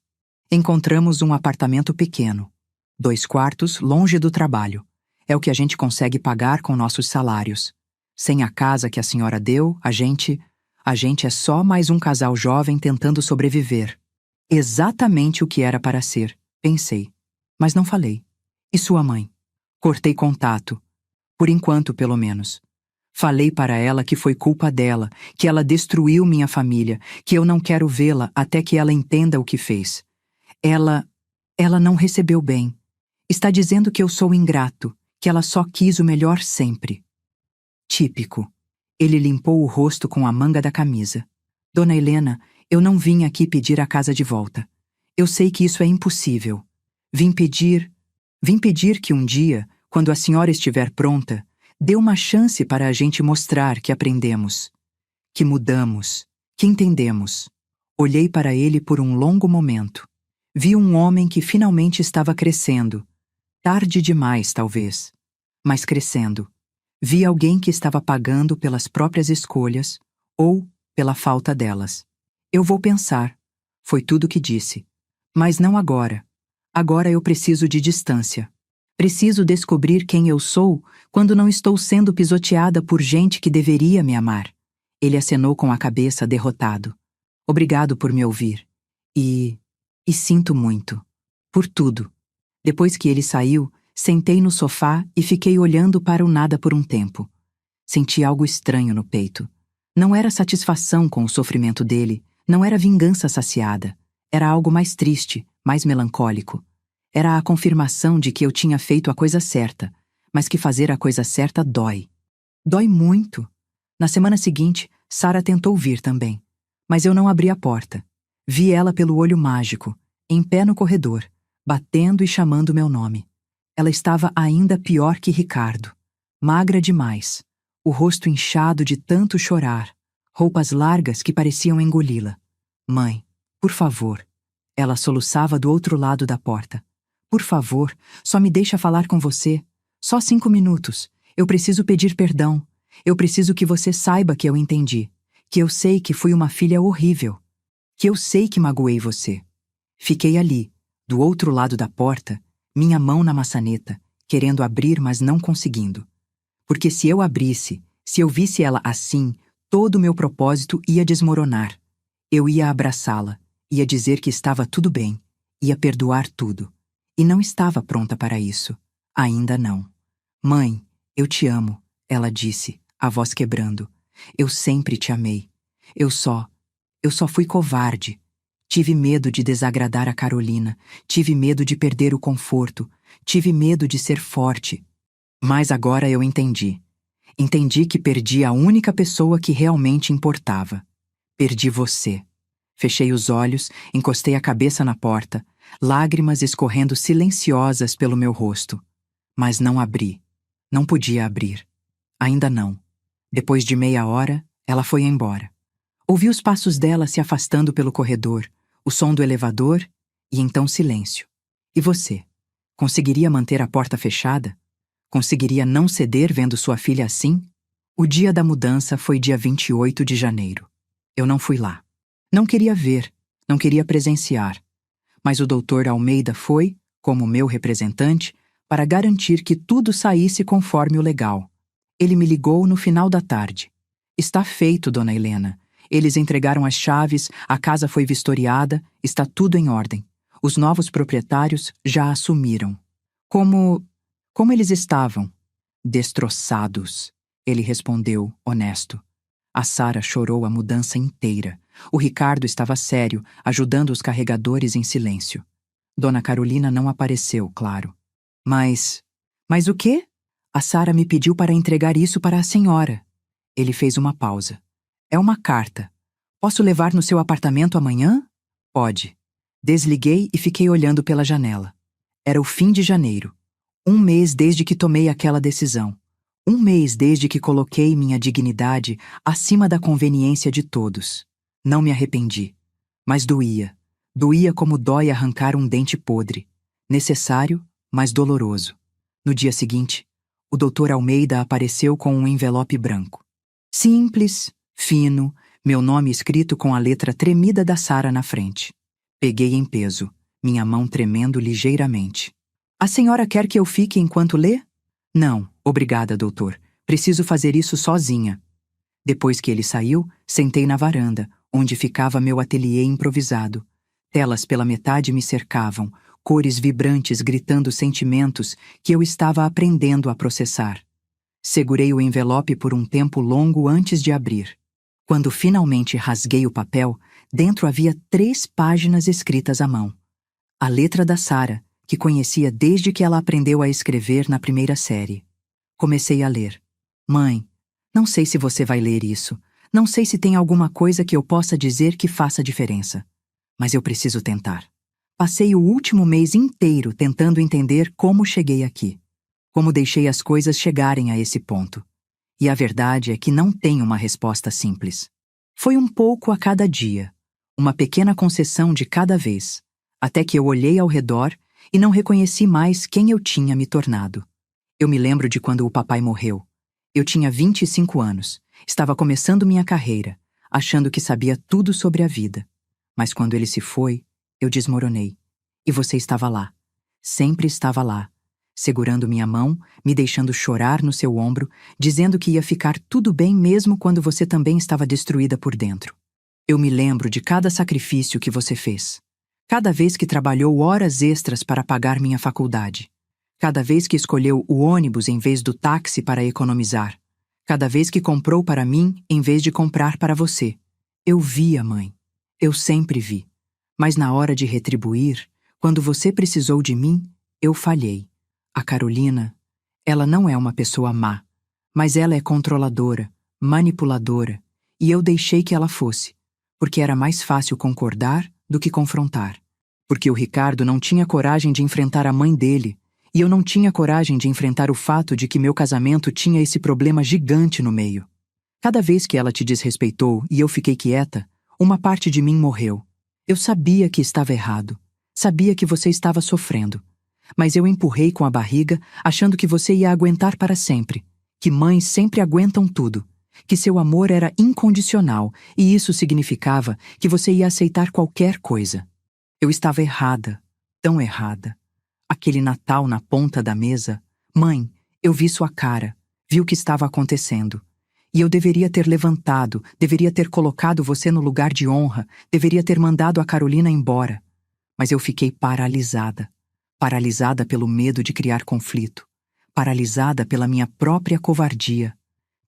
Encontramos um apartamento pequeno. 2 quartos, longe do trabalho. É o que a gente consegue pagar com nossos salários. Sem a casa que a senhora deu, a gente é só mais um casal jovem tentando sobreviver. Exatamente o que era para ser, pensei. Mas não falei. E sua mãe? Cortei contato. Por enquanto, pelo menos. Falei para ela que foi culpa dela, que ela destruiu minha família, que eu não quero vê-la até que ela entenda o que fez. Ela não recebeu bem. Está dizendo que eu sou ingrato, que ela só quis o melhor sempre. Típico. Ele limpou o rosto com a manga da camisa. Dona Helena, eu não vim aqui pedir a casa de volta. Eu sei que isso é impossível. Vim pedir que um dia, quando a senhora estiver pronta, dê uma chance para a gente mostrar que aprendemos, que mudamos, que entendemos. Olhei para ele por um longo momento. Vi um homem que finalmente estava crescendo. Tarde demais, talvez, mas crescendo. Vi alguém que estava pagando pelas próprias escolhas ou pela falta delas. Eu vou pensar. Foi tudo que disse. Mas não agora. Agora eu preciso de distância. Preciso descobrir quem eu sou quando não estou sendo pisoteada por gente que deveria me amar. Ele acenou com a cabeça, derrotado. Obrigado por me ouvir. E sinto muito. Por tudo. Depois que ele saiu, sentei no sofá e fiquei olhando para o nada por um tempo. Senti algo estranho no peito. Não era satisfação com o sofrimento dele, não era vingança saciada. Era algo mais triste, mais melancólico. Era a confirmação de que eu tinha feito a coisa certa, mas que fazer a coisa certa dói. Dói muito. Na semana seguinte, Sara tentou vir também, mas eu não abri a porta. Vi ela pelo olho mágico, em pé no corredor, batendo e chamando meu nome. Ela estava ainda pior que Ricardo. Magra demais, o rosto inchado de tanto chorar, roupas largas que pareciam engoli-la. Mãe, por favor. Ela soluçava do outro lado da porta. Por favor, só me deixa falar com você. Só 5 minutos. Eu preciso pedir perdão. Eu preciso que você saiba que eu entendi. Que eu sei que fui uma filha horrível. Que eu sei que magoei você. Fiquei ali, do outro lado da porta, minha mão na maçaneta, querendo abrir, mas não conseguindo. Porque se eu abrisse, se eu visse ela assim, todo o meu propósito ia desmoronar. Eu ia abraçá-la, ia dizer que estava tudo bem, ia perdoar tudo. E não estava pronta para isso. Ainda não. Mãe, eu te amo, ela disse, a voz quebrando. Eu sempre te amei. Eu só fui covarde. Tive medo de desagradar a Carolina. Tive medo de perder o conforto. Tive medo de ser forte. Mas agora eu entendi. Entendi que perdi a única pessoa que realmente importava. Perdi você. Fechei os olhos, encostei a cabeça na porta, lágrimas escorrendo silenciosas pelo meu rosto. Mas não abri. Não podia abrir. Ainda não. Depois de meia hora, ela foi embora. Ouvi os passos dela se afastando pelo corredor, o som do elevador e então silêncio. E você? Conseguiria manter a porta fechada? Conseguiria não ceder vendo sua filha assim? O dia da mudança foi dia 28 de janeiro. Eu não fui lá. Não queria ver, não queria presenciar. Mas o Dr. Almeida foi, como meu representante, para garantir que tudo saísse conforme o legal. Ele me ligou no final da tarde. Está feito, dona Helena. Eles entregaram as chaves, a casa foi vistoriada, está tudo em ordem. Os novos proprietários já assumiram. Como eles estavam? Destroçados, ele respondeu, honesto. A Sara chorou a mudança inteira. O Ricardo estava sério, ajudando os carregadores em silêncio. Dona Carolina não apareceu, claro. Mas o quê? A Sara me pediu para entregar isso para a senhora. Ele fez uma pausa. É uma carta. Posso levar no seu apartamento amanhã? Pode. Desliguei e fiquei olhando pela janela. Era o fim de janeiro. 1 mês desde que tomei aquela decisão. 1 mês desde que coloquei minha dignidade acima da conveniência de todos. Não me arrependi. Mas doía. Doía como dói arrancar um dente podre. Necessário, mas doloroso. No dia seguinte, o Dr. Almeida apareceu com um envelope branco. Simples, fino, meu nome escrito com a letra tremida da Sara na frente. Peguei em peso, minha mão tremendo ligeiramente. A senhora quer que eu fique enquanto lê? Não, obrigada, doutor. Preciso fazer isso sozinha. Depois que ele saiu, sentei na varanda, onde ficava meu ateliê improvisado. Telas pela metade me cercavam, cores vibrantes gritando sentimentos que eu estava aprendendo a processar. Segurei o envelope por um tempo longo antes de abrir. Quando finalmente rasguei o papel, dentro havia 3 páginas escritas à mão. A letra da Sara, que conhecia desde que ela aprendeu a escrever na primeira série. Comecei a ler. Mãe, não sei se você vai ler isso. Não sei se tem alguma coisa que eu possa dizer que faça diferença. Mas eu preciso tentar. Passei o último mês inteiro tentando entender como cheguei aqui. Como deixei as coisas chegarem a esse ponto. E a verdade é que não tem uma resposta simples. Foi um pouco a cada dia. Uma pequena concessão de cada vez. Até que eu olhei ao redor e não reconheci mais quem eu tinha me tornado. Eu me lembro de quando o papai morreu. Eu tinha 25 anos, estava começando minha carreira, achando que sabia tudo sobre a vida. Mas quando ele se foi, eu desmoronei. E você estava lá. Sempre estava lá. Segurando minha mão, me deixando chorar no seu ombro, dizendo que ia ficar tudo bem mesmo quando você também estava destruída por dentro. Eu me lembro de cada sacrifício que você fez. Cada vez que trabalhou horas extras para pagar minha faculdade. Cada vez que escolheu o ônibus em vez do táxi para economizar. Cada vez que comprou para mim em vez de comprar para você. Eu via, mãe. Eu sempre vi. Mas na hora de retribuir, quando você precisou de mim, eu falhei. A Carolina, ela não é uma pessoa má, mas ela é controladora, manipuladora, e eu deixei que ela fosse, porque era mais fácil concordar do que confrontar. Porque o Ricardo não tinha coragem de enfrentar a mãe dele, e eu não tinha coragem de enfrentar o fato de que meu casamento tinha esse problema gigante no meio. Cada vez que ela te desrespeitou e eu fiquei quieta, uma parte de mim morreu. Eu sabia que estava errado, sabia que você estava sofrendo. Mas eu empurrei com a barriga, achando que você ia aguentar para sempre, que mães sempre aguentam tudo, que seu amor era incondicional e isso significava que você ia aceitar qualquer coisa. Eu estava errada, tão errada. Aquele Natal na ponta da mesa, mãe, eu vi sua cara, vi o que estava acontecendo. E eu deveria ter levantado, deveria ter colocado você no lugar de honra, deveria ter mandado a Carolina embora. Mas eu fiquei paralisada. Paralisada pelo medo de criar conflito, paralisada pela minha própria covardia.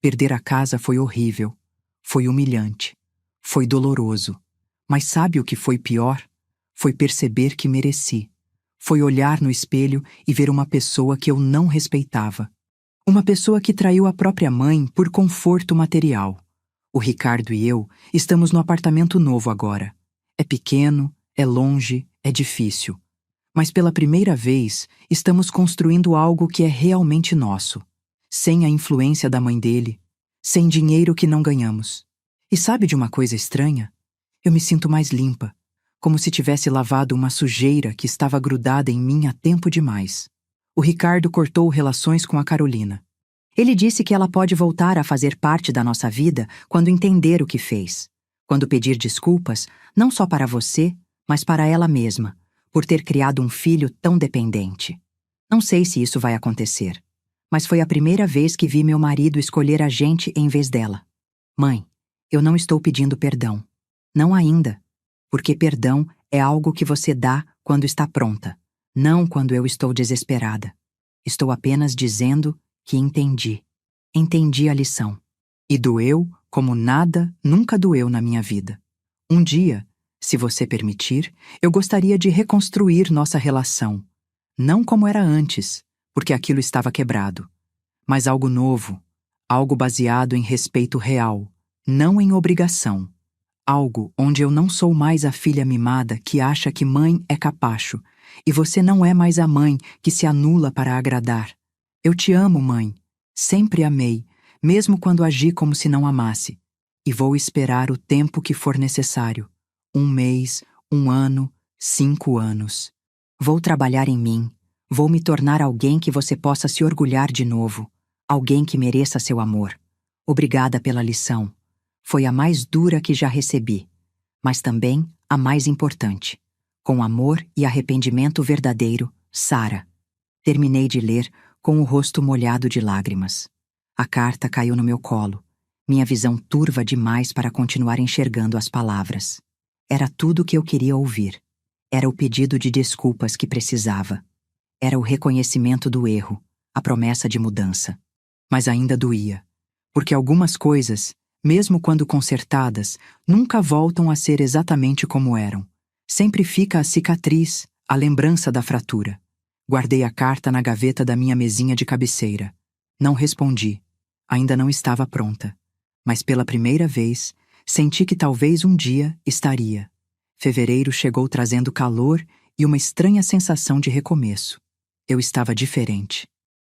Perder a casa foi horrível, foi humilhante, foi doloroso. Mas sabe o que foi pior? Foi perceber que mereci. Foi olhar no espelho e ver uma pessoa que eu não respeitava. Uma pessoa que traiu a própria mãe por conforto material. O Ricardo e eu estamos no apartamento novo agora. É pequeno, é longe, é difícil. Mas pela primeira vez, estamos construindo algo que é realmente nosso. sem a influência da mãe dele, sem dinheiro que não ganhamos. E sabe de uma coisa estranha? Eu me sinto mais limpa, como se tivesse lavado uma sujeira que estava grudada em mim há tempo demais. O Ricardo cortou relações com a Carolina. Ele disse que ela pode voltar a fazer parte da nossa vida quando entender o que fez. Quando pedir desculpas, não só para você, mas para ela mesma, por ter criado um filho tão dependente. Não sei se isso vai acontecer, mas foi a primeira vez que vi meu marido escolher a gente em vez dela. Mãe, eu não estou pedindo perdão. Não ainda. Porque perdão é algo que você dá quando está pronta, não quando eu estou desesperada. Estou apenas dizendo que entendi. Entendi a lição. E doeu como nada nunca doeu na minha vida. Um dia, se você permitir, eu gostaria de reconstruir nossa relação. Não como era antes, porque aquilo estava quebrado, mas algo novo, algo baseado em respeito real, não em obrigação. Algo onde eu não sou mais a filha mimada que acha que mãe é capacho, e você não é mais a mãe que se anula para agradar. Eu te amo, mãe. Sempre amei, mesmo quando agi como se não amasse. E vou esperar o tempo que for necessário. 1 mês, 1 ano, 5 anos. Vou trabalhar em mim. Vou me tornar alguém que você possa se orgulhar de novo. Alguém que mereça seu amor. Obrigada pela lição. Foi a mais dura que já recebi, mas também a mais importante. Com amor e arrependimento verdadeiro, Sara. Terminei de ler com o rosto molhado de lágrimas. A carta caiu no meu colo, minha visão turva demais para continuar enxergando as palavras. Era tudo o que eu queria ouvir. Era o pedido de desculpas que precisava. Era o reconhecimento do erro, a promessa de mudança. Mas ainda doía, porque algumas coisas, mesmo quando consertadas, nunca voltam a ser exatamente como eram. Sempre fica a cicatriz, a lembrança da fratura. Guardei a carta na gaveta da minha mesinha de cabeceira. Não respondi. Ainda não estava pronta. Mas pela primeira vez, senti que talvez um dia estaria. Fevereiro chegou trazendo calor e uma estranha sensação de recomeço. Eu estava diferente.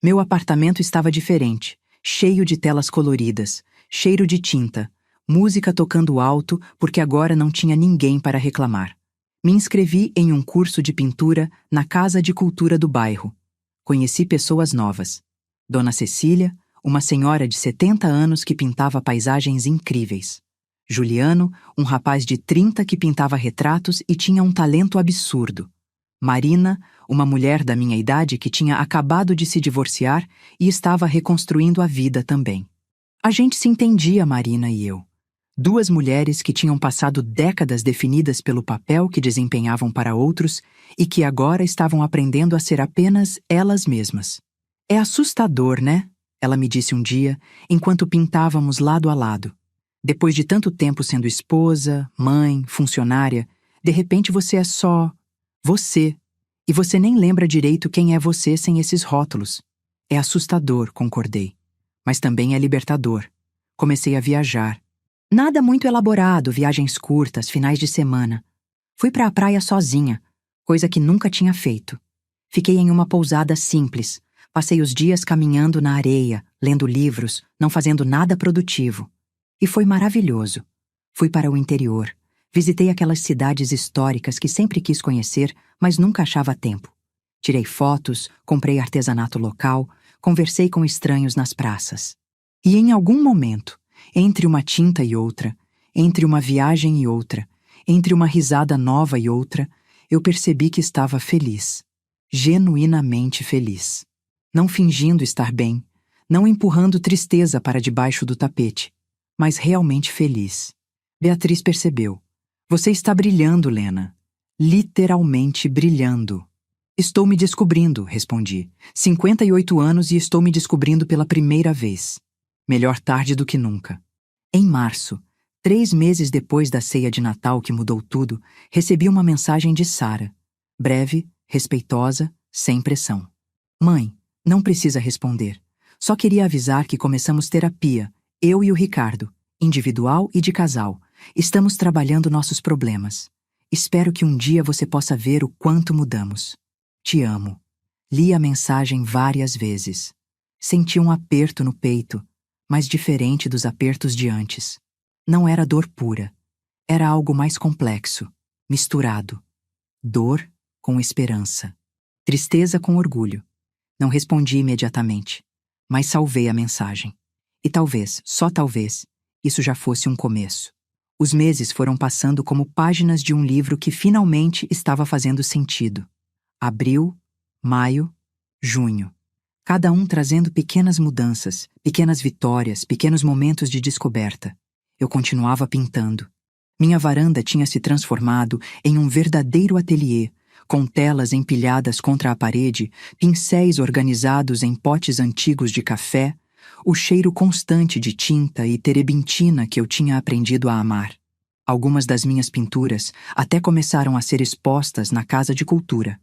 Meu apartamento estava diferente, cheio de telas coloridas, cheiro de tinta, música tocando alto porque agora não tinha ninguém para reclamar. Me inscrevi em um curso de pintura na Casa de Cultura do bairro. Conheci pessoas novas. Dona Cecília, uma senhora de 70 anos que pintava paisagens incríveis. Juliano, um rapaz de 30 que pintava retratos e tinha um talento absurdo. Marina, uma mulher da minha idade que tinha acabado de se divorciar e estava reconstruindo a vida também. A gente se entendia, Marina e eu. 2 mulheres que tinham passado décadas definidas pelo papel que desempenhavam para outros e que agora estavam aprendendo a ser apenas elas mesmas. É assustador, né? Ela me disse um dia, enquanto pintávamos lado a lado. Depois de tanto tempo sendo esposa, mãe, funcionária, de repente você é só você. E você nem lembra direito quem é você sem esses rótulos. É assustador, concordei. Mas também é libertador. Comecei a viajar. Nada muito elaborado, viagens curtas, finais de semana. Fui para a praia sozinha, coisa que nunca tinha feito. Fiquei em uma pousada simples. Passei os dias caminhando na areia, lendo livros, não fazendo nada produtivo. E foi maravilhoso. Fui para o interior. Visitei aquelas cidades históricas que sempre quis conhecer, mas nunca achava tempo. Tirei fotos, comprei artesanato local, conversei com estranhos nas praças. E em algum momento, entre uma tinta e outra, entre uma viagem e outra, entre uma risada nova e outra, eu percebi que estava feliz. Genuinamente feliz. Não fingindo estar bem, não empurrando tristeza para debaixo do tapete, mas realmente feliz. Beatriz percebeu. Você está brilhando, Lena. Literalmente brilhando. Estou me descobrindo, respondi. 58 anos e estou me descobrindo pela primeira vez. Melhor tarde do que nunca. Em março, 3 meses depois da ceia de Natal que mudou tudo, recebi uma mensagem de Sara. Breve, respeitosa, sem pressão. Mãe, não precisa responder. Só queria avisar que começamos terapia, eu e o Ricardo, individual e de casal. Estamos trabalhando nossos problemas. Espero que um dia você possa ver o quanto mudamos. Te amo. Li a mensagem várias vezes. Senti um aperto no peito, mas diferente dos apertos de antes. Não era dor pura. Era algo mais complexo, misturado. Dor com esperança. Tristeza com orgulho. Não respondi imediatamente, mas salvei a mensagem. E talvez, só talvez, isso já fosse um começo. Os meses foram passando como páginas de um livro que finalmente estava fazendo sentido. Abril, maio, junho. Cada um trazendo pequenas mudanças, pequenas vitórias, pequenos momentos de descoberta. Eu continuava pintando. Minha varanda tinha se transformado em um verdadeiro ateliê, com telas empilhadas contra a parede, pincéis organizados em potes antigos de café, o cheiro constante de tinta e terebintina que eu tinha aprendido a amar. Algumas das minhas pinturas até começaram a ser expostas na Casa de Cultura.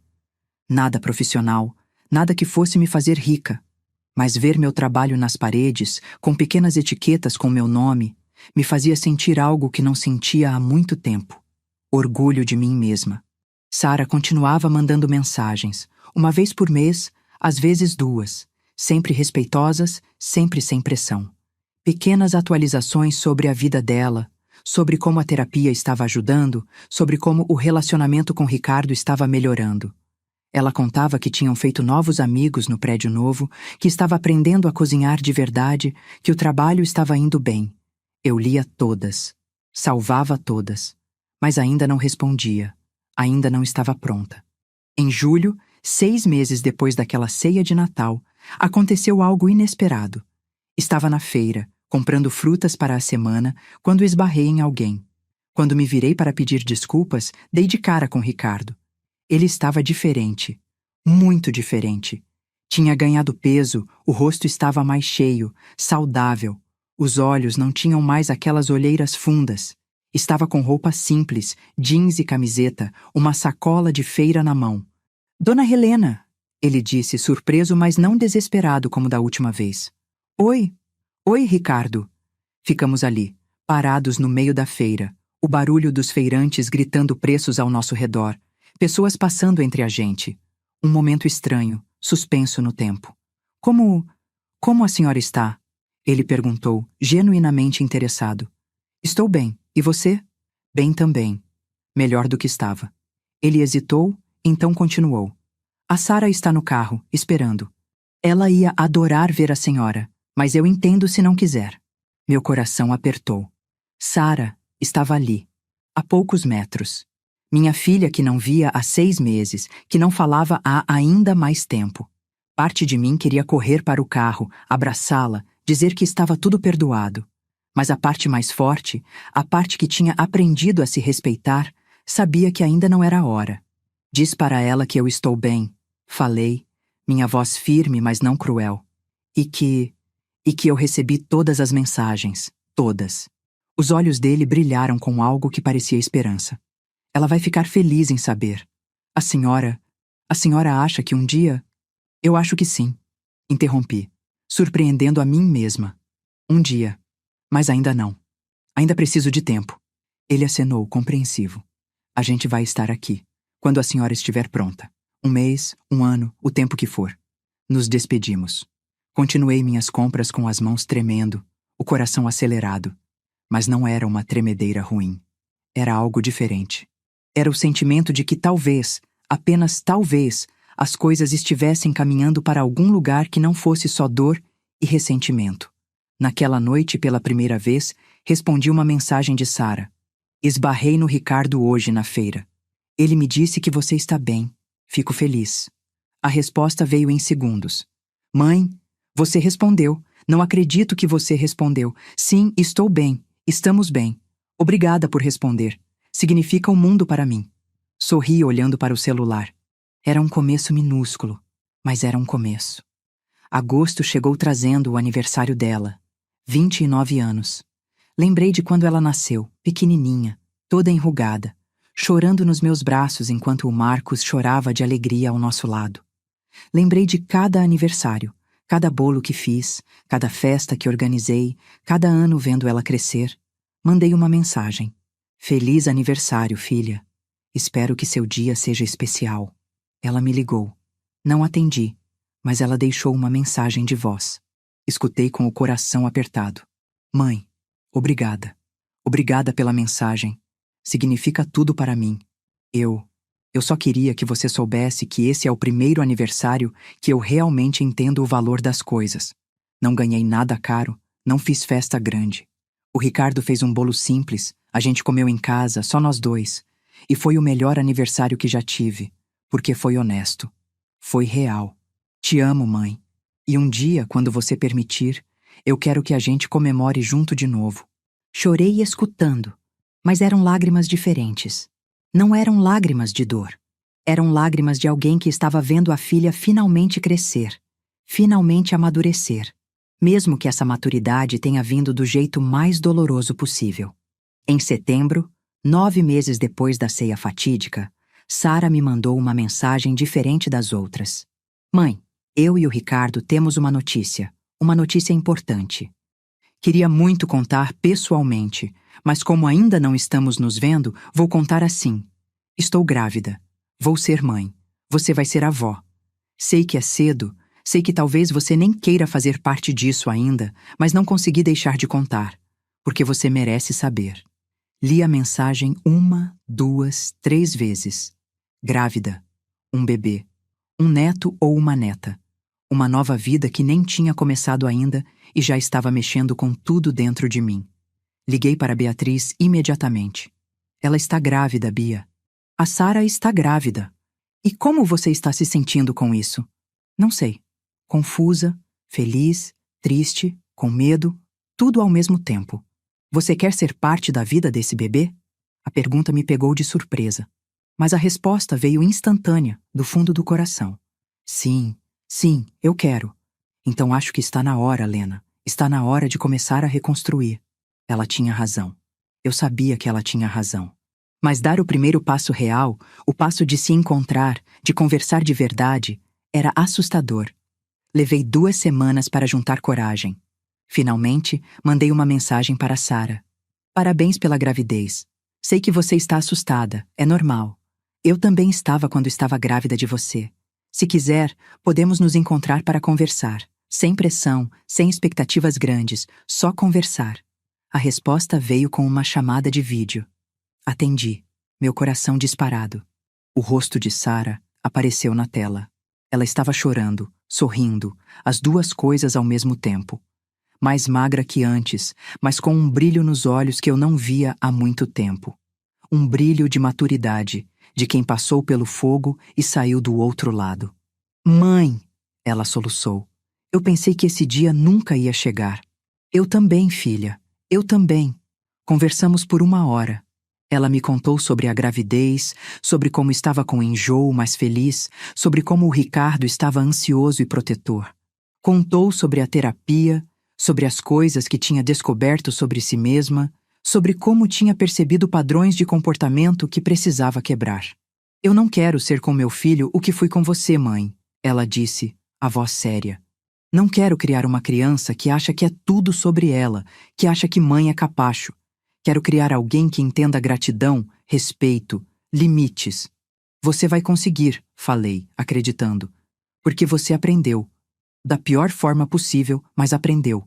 Nada profissional, nada que fosse me fazer rica, mas ver meu trabalho nas paredes, com pequenas etiquetas com meu nome, me fazia sentir algo que não sentia há muito tempo. Orgulho de mim mesma. Sara continuava mandando mensagens, uma vez por mês, às vezes duas, sempre respeitosas, sempre sem pressão. Pequenas atualizações sobre a vida dela, sobre como a terapia estava ajudando, sobre como o relacionamento com Ricardo estava melhorando. Ela contava que tinham feito novos amigos no prédio novo, que estava aprendendo a cozinhar de verdade, que o trabalho estava indo bem. Eu lia todas, salvava todas, mas ainda não respondia, ainda não estava pronta. Em julho, 6 meses depois daquela ceia de Natal, aconteceu algo inesperado. Estava na feira, comprando frutas para a semana, quando esbarrei em alguém. Quando me virei para pedir desculpas, dei de cara com Ricardo. Ele estava diferente, muito diferente. Tinha ganhado peso, o rosto estava mais cheio, saudável. Os olhos não tinham mais aquelas olheiras fundas. Estava com roupa simples, jeans e camiseta, uma sacola de feira na mão. Dona Helena, ele disse, surpreso, mas não desesperado como da última vez. Oi, oi, Ricardo. Ficamos ali, parados no meio da feira, o barulho dos feirantes gritando preços ao nosso redor, pessoas passando entre a gente. Um momento estranho, suspenso no tempo. Como a senhora está? Ele perguntou, genuinamente interessado. Estou bem, e você? Bem também. Melhor do que estava. Ele hesitou, então continuou. A Sara está no carro, esperando. Ela ia adorar ver a senhora, mas eu entendo se não quiser. Meu coração apertou. Sara estava ali, a poucos metros. Minha filha que não via há 6 meses, que não falava há ainda mais tempo. Parte de mim queria correr para o carro, abraçá-la, dizer que estava tudo perdoado. Mas a parte mais forte, a parte que tinha aprendido a se respeitar, sabia que ainda não era a hora. Diz para ela que eu estou bem, falei, minha voz firme, mas não cruel. E que eu recebi todas as mensagens, todas. Os olhos dele brilharam com algo que parecia esperança. Ela vai ficar feliz em saber. A senhora acha que um dia... Eu acho que sim. Interrompi, surpreendendo a mim mesma. Um dia. Mas ainda não. Ainda preciso de tempo. Ele acenou, compreensivo. A gente vai estar aqui, quando a senhora estiver pronta. 1 mês, 1 ano, o tempo que for. Nos despedimos. Continuei minhas compras com as mãos tremendo, o coração acelerado. Mas não era uma tremedeira ruim. Era algo diferente. Era o sentimento de que talvez, apenas talvez, as coisas estivessem caminhando para algum lugar que não fosse só dor e ressentimento. Naquela noite, pela primeira vez, respondi uma mensagem de Sara. Esbarrei no Ricardo hoje na feira. Ele me disse que você está bem. Fico feliz. A resposta veio em segundos. Mãe, você respondeu. Não acredito que você respondeu. Sim, estou bem. Estamos bem. Obrigada por responder. Significa o mundo para mim. Sorri olhando para o celular. Era um começo minúsculo, mas era um começo. Agosto chegou trazendo o aniversário dela. 29 anos. Lembrei de quando ela nasceu, pequenininha, toda enrugada, chorando nos meus braços enquanto o Marcos chorava de alegria ao nosso lado. Lembrei de cada aniversário, cada bolo que fiz, cada festa que organizei, cada ano vendo ela crescer. Mandei uma mensagem. Feliz aniversário, filha. Espero que seu dia seja especial. Ela me ligou. Não atendi, mas ela deixou uma mensagem de voz. Escutei com o coração apertado. Mãe, obrigada. Obrigada pela mensagem. Significa tudo para mim. Eu só queria que você soubesse que esse é o primeiro aniversário que eu realmente entendo o valor das coisas. Não ganhei nada caro, não fiz festa grande. O Ricardo fez um bolo simples, a gente comeu em casa, só nós dois. E foi o melhor aniversário que já tive, porque foi honesto. Foi real. Te amo, mãe. E um dia, quando você permitir, eu quero que a gente comemore junto de novo. Chorei escutando, mas eram lágrimas diferentes. Não eram lágrimas de dor. Eram lágrimas de alguém que estava vendo a filha finalmente crescer, finalmente amadurecer, mesmo que essa maturidade tenha vindo do jeito mais doloroso possível. Em setembro, 9 meses depois da ceia fatídica, Sara me mandou uma mensagem diferente das outras. Mãe, eu e o Ricardo temos uma notícia importante. Queria muito contar pessoalmente, mas como ainda não estamos nos vendo, vou contar assim. Estou grávida. Vou ser mãe. Você vai ser avó. Sei que é cedo, sei que talvez você nem queira fazer parte disso ainda, mas não consegui deixar de contar, porque você merece saber. Li a mensagem 1, 2, 3 vezes. Grávida. Um bebê. Um neto ou uma neta. Uma nova vida que nem tinha começado ainda e já estava mexendo com tudo dentro de mim. Liguei para Beatriz imediatamente. Ela está grávida, Bia. A Sara está grávida. E como você está se sentindo com isso? Não sei. Confusa, feliz, triste, com medo, tudo ao mesmo tempo. Você quer ser parte da vida desse bebê? A pergunta me pegou de surpresa. Mas a resposta veio instantânea, do fundo do coração. Sim, eu quero. Então acho que está na hora, Lena. Está na hora de começar a reconstruir. Ela tinha razão. Eu sabia que ela tinha razão. Mas dar o primeiro passo real, o passo de se encontrar, de conversar de verdade, era assustador. Levei 2 semanas para juntar coragem. Finalmente, mandei uma mensagem para Sara. Parabéns pela gravidez. Sei que você está assustada, é normal. Eu também estava quando estava grávida de você. Se quiser, podemos nos encontrar para conversar. Sem pressão, sem expectativas grandes, só conversar. A resposta veio com uma chamada de vídeo. Atendi, meu coração disparado. O rosto de Sara apareceu na tela. Ela estava chorando, sorrindo, as 2 coisas ao mesmo tempo. Mais magra que antes, mas com um brilho nos olhos que eu não via há muito tempo. Um brilho de maturidade, de quem passou pelo fogo e saiu do outro lado. Mãe! Ela soluçou. Eu pensei que esse dia nunca ia chegar. Eu também, filha. Eu também. Conversamos por 1 hora. Ela me contou sobre a gravidez, sobre como estava com enjoo, mas feliz, sobre como o Ricardo estava ansioso e protetor. Contou sobre a terapia, sobre as coisas que tinha descoberto sobre si mesma, sobre como tinha percebido padrões de comportamento que precisava quebrar. Eu não quero ser com meu filho o que fui com você, mãe, ela disse, a voz séria. Não quero criar uma criança que acha que é tudo sobre ela, que acha que mãe é capacho. Quero criar alguém que entenda gratidão, respeito, limites. Você vai conseguir, falei, acreditando. Porque você aprendeu. Da pior forma possível, mas aprendeu.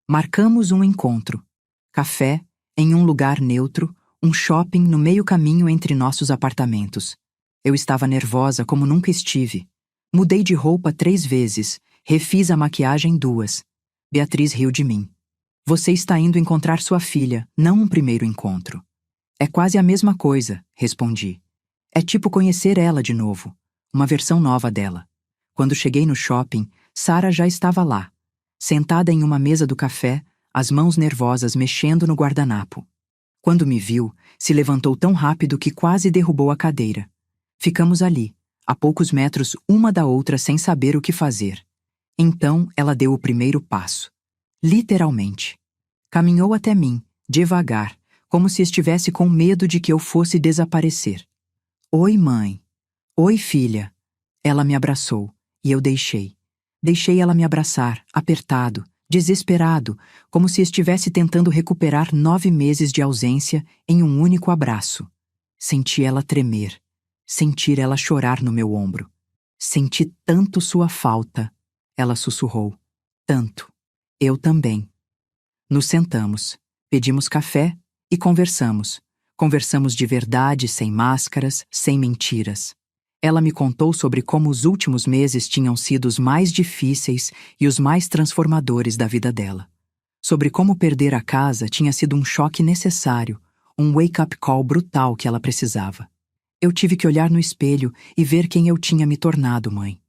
Marcamos um encontro. Café, em um lugar neutro, um shopping no meio caminho entre nossos apartamentos. Eu estava nervosa como nunca estive. Mudei de roupa 3 vezes, refiz a maquiagem 2. Beatriz riu de mim. Você está indo encontrar sua filha, não um primeiro encontro. É quase a mesma coisa, respondi. É tipo conhecer ela de novo, uma versão nova dela. Quando cheguei no shopping, Sara já estava lá, sentada em uma mesa do café, as mãos nervosas mexendo no guardanapo. Quando me viu, se levantou tão rápido que quase derrubou a cadeira. Ficamos ali, a poucos metros uma da outra sem saber o que fazer. Então ela deu o primeiro passo. Literalmente. Caminhou até mim, devagar, como se estivesse com medo de que eu fosse desaparecer. Oi, mãe. Oi, filha. Ela me abraçou, e eu deixei. Deixei ela me abraçar, apertado, desesperado, como se estivesse tentando recuperar 9 meses de ausência em um único abraço. Senti ela tremer, sentir ela chorar no meu ombro. Senti tanto sua falta, ela sussurrou. Tanto. Eu também. Nos sentamos, pedimos café e conversamos. Conversamos de verdade, sem máscaras, sem mentiras. Ela me contou sobre como os últimos meses tinham sido os mais difíceis e os mais transformadores da vida dela. Sobre como perder a casa tinha sido um choque necessário, um wake-up call brutal que ela precisava. Eu tive que olhar no espelho e ver quem eu tinha me tornado, mãe.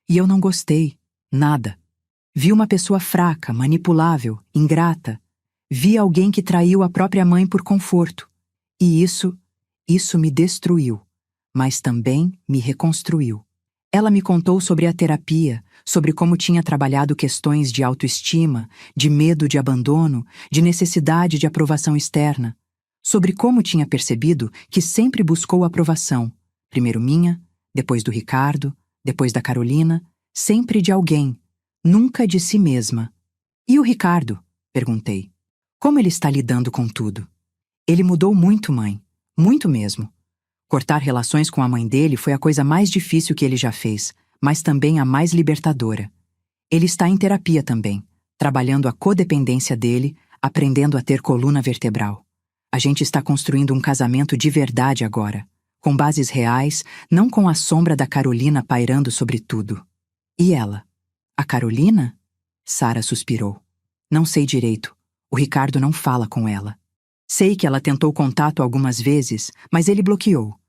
E eu não gostei. Nada. Vi uma pessoa fraca, manipulável, ingrata. Vi alguém que traiu a própria mãe por conforto. E isso me destruiu, mas também me reconstruiu. Ela me contou sobre a terapia, sobre como tinha trabalhado questões de autoestima, de medo de abandono, de necessidade de aprovação externa, sobre como tinha percebido que sempre buscou aprovação, primeiro minha, depois do Ricardo, depois da Carolina, sempre de alguém, nunca de si mesma. E o Ricardo? Perguntei. Como ele está lidando com tudo? Ele mudou muito, mãe. Muito mesmo. Cortar relações com a mãe dele foi a coisa mais difícil que ele já fez, mas também a mais libertadora. Ele está em terapia também, trabalhando a codependência dele, aprendendo a ter coluna vertebral. A gente está construindo um casamento de verdade agora, com bases reais, não com a sombra da Carolina pairando sobre tudo. E ela? A Carolina? Sara suspirou. Não sei direito. O Ricardo não fala com ela. Sei que ela tentou contato algumas vezes, mas ele bloqueou.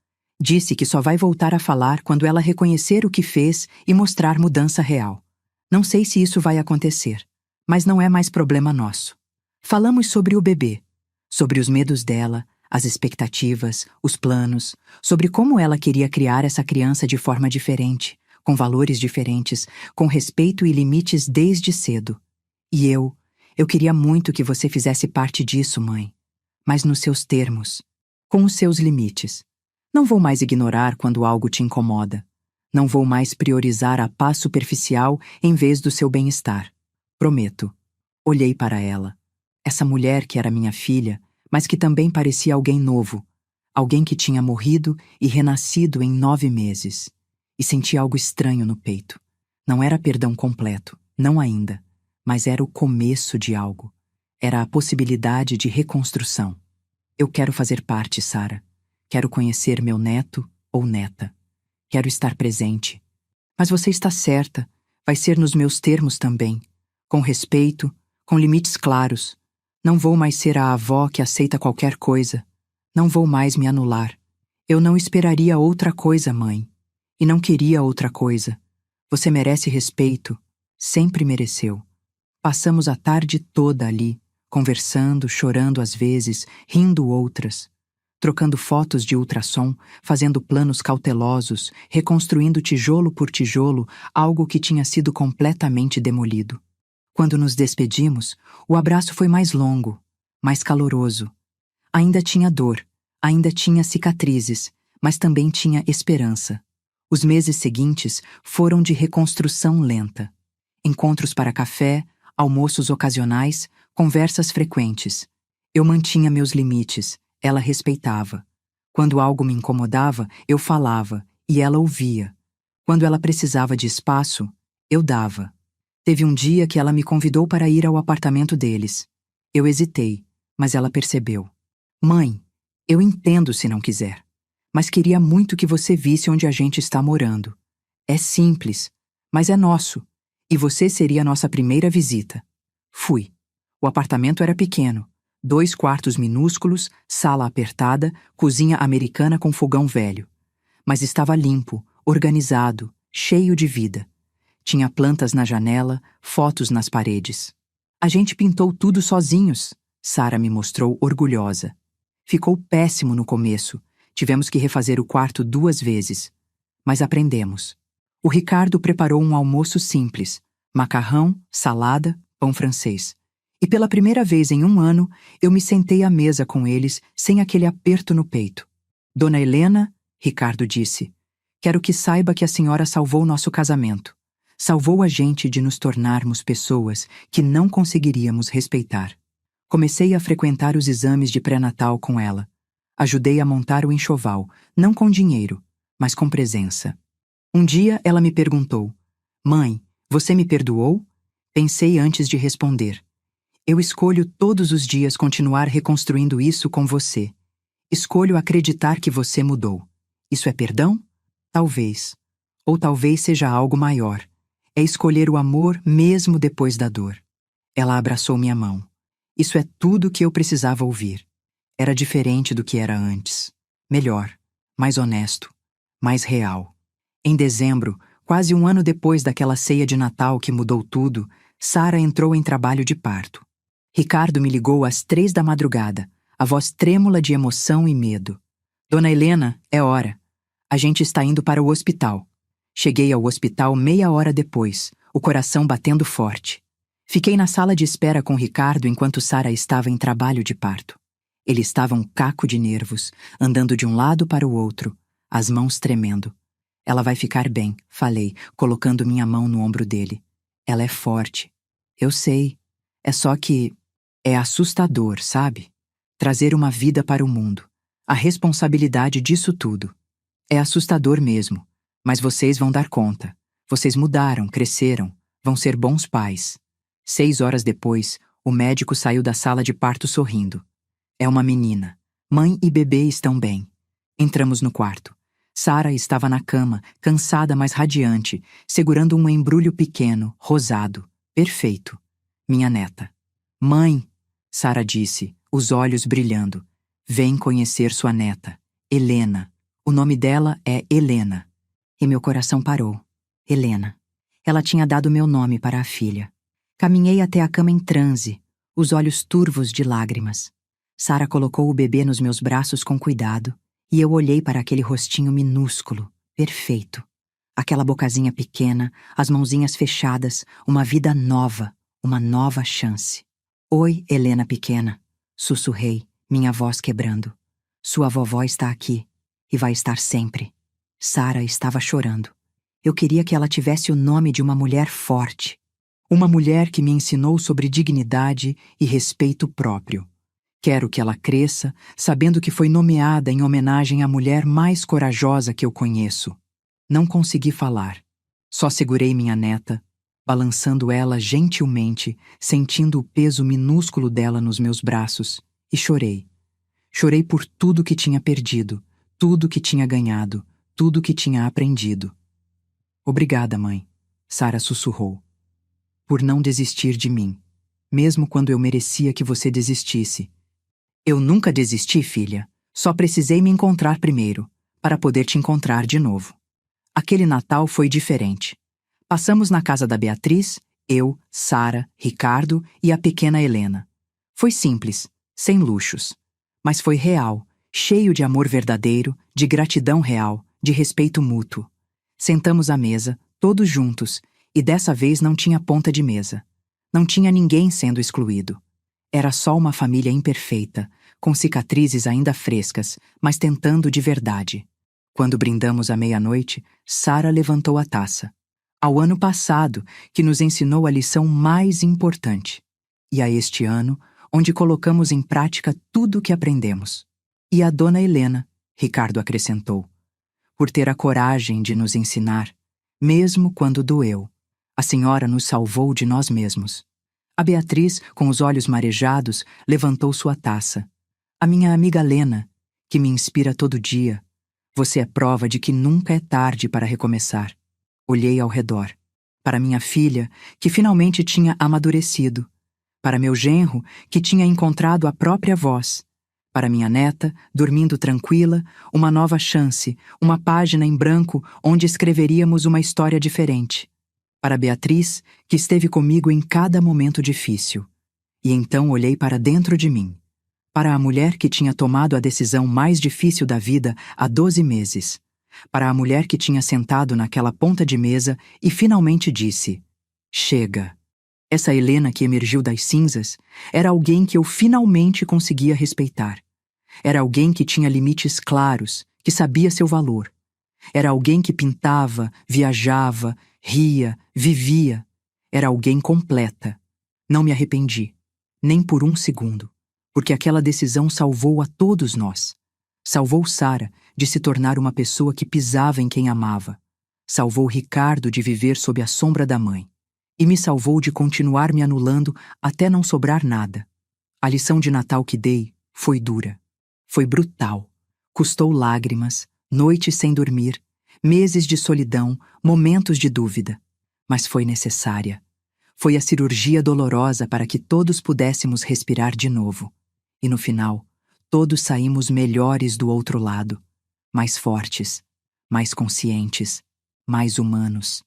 Disse que só vai voltar a falar quando ela reconhecer o que fez e mostrar mudança real. Não sei se isso vai acontecer, mas não é mais problema nosso. Falamos sobre o bebê, sobre os medos dela, as expectativas, os planos, sobre como ela queria criar essa criança de forma diferente, com valores diferentes, com respeito e limites desde cedo. E eu queria muito que você fizesse parte disso, mãe. Mas nos seus termos, com os seus limites. Não vou mais ignorar quando algo te incomoda. Não vou mais priorizar a paz superficial em vez do seu bem-estar. Prometo. Olhei para ela. Essa mulher que era minha filha, mas que também parecia alguém novo. Alguém que tinha morrido e renascido em 9 meses. E senti algo estranho no peito. Não era perdão completo, não ainda. Mas era o começo de algo. Era a possibilidade de reconstrução. Eu quero fazer parte, Sara. Quero conhecer meu neto ou neta. Quero estar presente. Mas você está certa. Vai ser nos meus termos também. Com respeito, com limites claros. Não vou mais ser a avó que aceita qualquer coisa. Não vou mais me anular. Eu não esperaria outra coisa, mãe. E não queria outra coisa. Você merece respeito. Sempre mereceu. Passamos a tarde toda ali, conversando, chorando às vezes, rindo outras, trocando fotos de ultrassom, fazendo planos cautelosos, reconstruindo tijolo por tijolo algo que tinha sido completamente demolido. Quando nos despedimos, o abraço foi mais longo, mais caloroso. Ainda tinha dor, ainda tinha cicatrizes, mas também tinha esperança. Os meses seguintes foram de reconstrução lenta. Encontros para café, almoços ocasionais, conversas frequentes. Eu mantinha meus limites, ela respeitava. Quando algo me incomodava, eu falava, e ela ouvia. Quando ela precisava de espaço, eu dava. Teve um dia que ela me convidou para ir ao apartamento deles. Eu hesitei, mas ela percebeu. Mãe, eu entendo se não quiser, mas queria muito que você visse onde a gente está morando. É simples, mas é nosso. E você seria a nossa primeira visita. Fui. O apartamento era pequeno. 2 quartos minúsculos, sala apertada, cozinha americana com fogão velho. Mas estava limpo, organizado, cheio de vida. Tinha plantas na janela, fotos nas paredes. A gente pintou tudo sozinhos, Sara me mostrou orgulhosa. Ficou péssimo no começo. Tivemos que refazer o quarto 2 vezes. Mas aprendemos. O Ricardo preparou um almoço simples, macarrão, salada, pão francês. E pela primeira vez em 1 ano, eu me sentei à mesa com eles sem aquele aperto no peito. Dona Helena, Ricardo disse, quero que saiba que a senhora salvou nosso casamento. Salvou a gente de nos tornarmos pessoas que não conseguiríamos respeitar. Comecei a frequentar os exames de pré-natal com ela. Ajudei a montar o enxoval, não com dinheiro, mas com presença. Um dia ela me perguntou: Mãe, você me perdoou? Pensei antes de responder. Eu escolho todos os dias continuar reconstruindo isso com você. Escolho acreditar que você mudou. Isso é perdão? Talvez. Ou talvez seja algo maior. É escolher o amor mesmo depois da dor. Ela abraçou minha mão. Isso é tudo que eu precisava ouvir. Era diferente do que era antes. Melhor, mais honesto, mais real. Em dezembro, quase um ano depois daquela ceia de Natal que mudou tudo, Sara entrou em trabalho de parto. Ricardo me ligou às 3 da madrugada, a voz trêmula de emoção e medo. Dona Helena, é hora. A gente está indo para o hospital. Cheguei ao hospital meia hora depois, o coração batendo forte. Fiquei na sala de espera com Ricardo enquanto Sara estava em trabalho de parto. Ele estava um caco de nervos, andando de um lado para o outro, as mãos tremendo. Ela vai ficar bem, falei, colocando minha mão no ombro dele. Ela é forte. Eu sei. É só que é assustador, sabe? Trazer uma vida para o mundo. A responsabilidade disso tudo. É assustador mesmo. Mas vocês vão dar conta. Vocês mudaram, cresceram, vão ser bons pais. 6 horas depois, o médico saiu da sala de parto sorrindo. É uma menina. Mãe e bebê estão bem. Entramos no quarto. Sara estava na cama, cansada mas radiante, segurando um embrulho pequeno, rosado, perfeito. Minha neta. Mãe, Sara disse, os olhos brilhando. Vem conhecer sua neta, Helena. O nome dela é Helena. E meu coração parou. Helena. Ela tinha dado meu nome para a filha. Caminhei até a cama em transe, os olhos turvos de lágrimas. Sara colocou o bebê nos meus braços com cuidado, e eu olhei para aquele rostinho minúsculo, perfeito. Aquela bocazinha pequena, as mãozinhas fechadas, uma vida nova, uma nova chance. Oi, Helena pequena, sussurrei, minha voz quebrando. Sua vovó está aqui, e vai estar sempre. Sara estava chorando. Eu queria que ela tivesse o nome de uma mulher forte. Uma mulher que me ensinou sobre dignidade e respeito próprio. Quero que ela cresça, sabendo que foi nomeada em homenagem à mulher mais corajosa que eu conheço. Não consegui falar. Só segurei minha neta, balançando ela gentilmente, sentindo o peso minúsculo dela nos meus braços, e chorei. Chorei por tudo que tinha perdido, tudo que tinha ganhado, tudo que tinha aprendido. Obrigada, mãe, Sara sussurrou. Por não desistir de mim, mesmo quando eu merecia que você desistisse. Eu nunca desisti, filha. Só precisei me encontrar primeiro, para poder te encontrar de novo. Aquele Natal foi diferente. Passamos na casa da Beatriz, eu, Sara, Ricardo e a pequena Helena. Foi simples, sem luxos. Mas foi real, cheio de amor verdadeiro, de gratidão real, de respeito mútuo. Sentamos à mesa, todos juntos, e dessa vez não tinha ponta de mesa. Não tinha ninguém sendo excluído. Era só uma família imperfeita, com cicatrizes ainda frescas, mas tentando de verdade. Quando brindamos à meia-noite, Sara levantou a taça. Ao ano passado, que nos ensinou a lição mais importante. E a este ano, onde colocamos em prática tudo o que aprendemos. E a dona Helena, Ricardo acrescentou, por ter a coragem de nos ensinar, mesmo quando doeu. A senhora nos salvou de nós mesmos. A Beatriz, com os olhos marejados, levantou sua taça. A minha amiga Lena, que me inspira todo dia. Você é prova de que nunca é tarde para recomeçar. Olhei ao redor. Para minha filha, que finalmente tinha amadurecido. Para meu genro, que tinha encontrado a própria voz. Para minha neta, dormindo tranquila, uma nova chance, uma página em branco onde escreveríamos uma história diferente. Para Beatriz, que esteve comigo em cada momento difícil. E então olhei para dentro de mim. Para a mulher que tinha tomado a decisão mais difícil da vida há 12 meses. Para a mulher que tinha sentado naquela ponta de mesa e finalmente disse: chega. Essa Helena que emergiu das cinzas era alguém que eu finalmente conseguia respeitar. Era alguém que tinha limites claros, que sabia seu valor. Era alguém que pintava, viajava, ria, vivia. Era alguém completa. Não me arrependi, nem por um segundo, porque aquela decisão salvou a todos nós. Salvou Sara de se tornar uma pessoa que pisava em quem amava. Salvou Ricardo de viver sob a sombra da mãe. E me salvou de continuar me anulando até não sobrar nada. A lição de Natal que dei foi dura. Foi brutal. Custou lágrimas, noites sem dormir, meses de solidão, momentos de dúvida. Mas foi necessária. Foi a cirurgia dolorosa para que todos pudéssemos respirar de novo. E no final, todos saímos melhores do outro lado. Mais fortes, mais conscientes, mais humanos.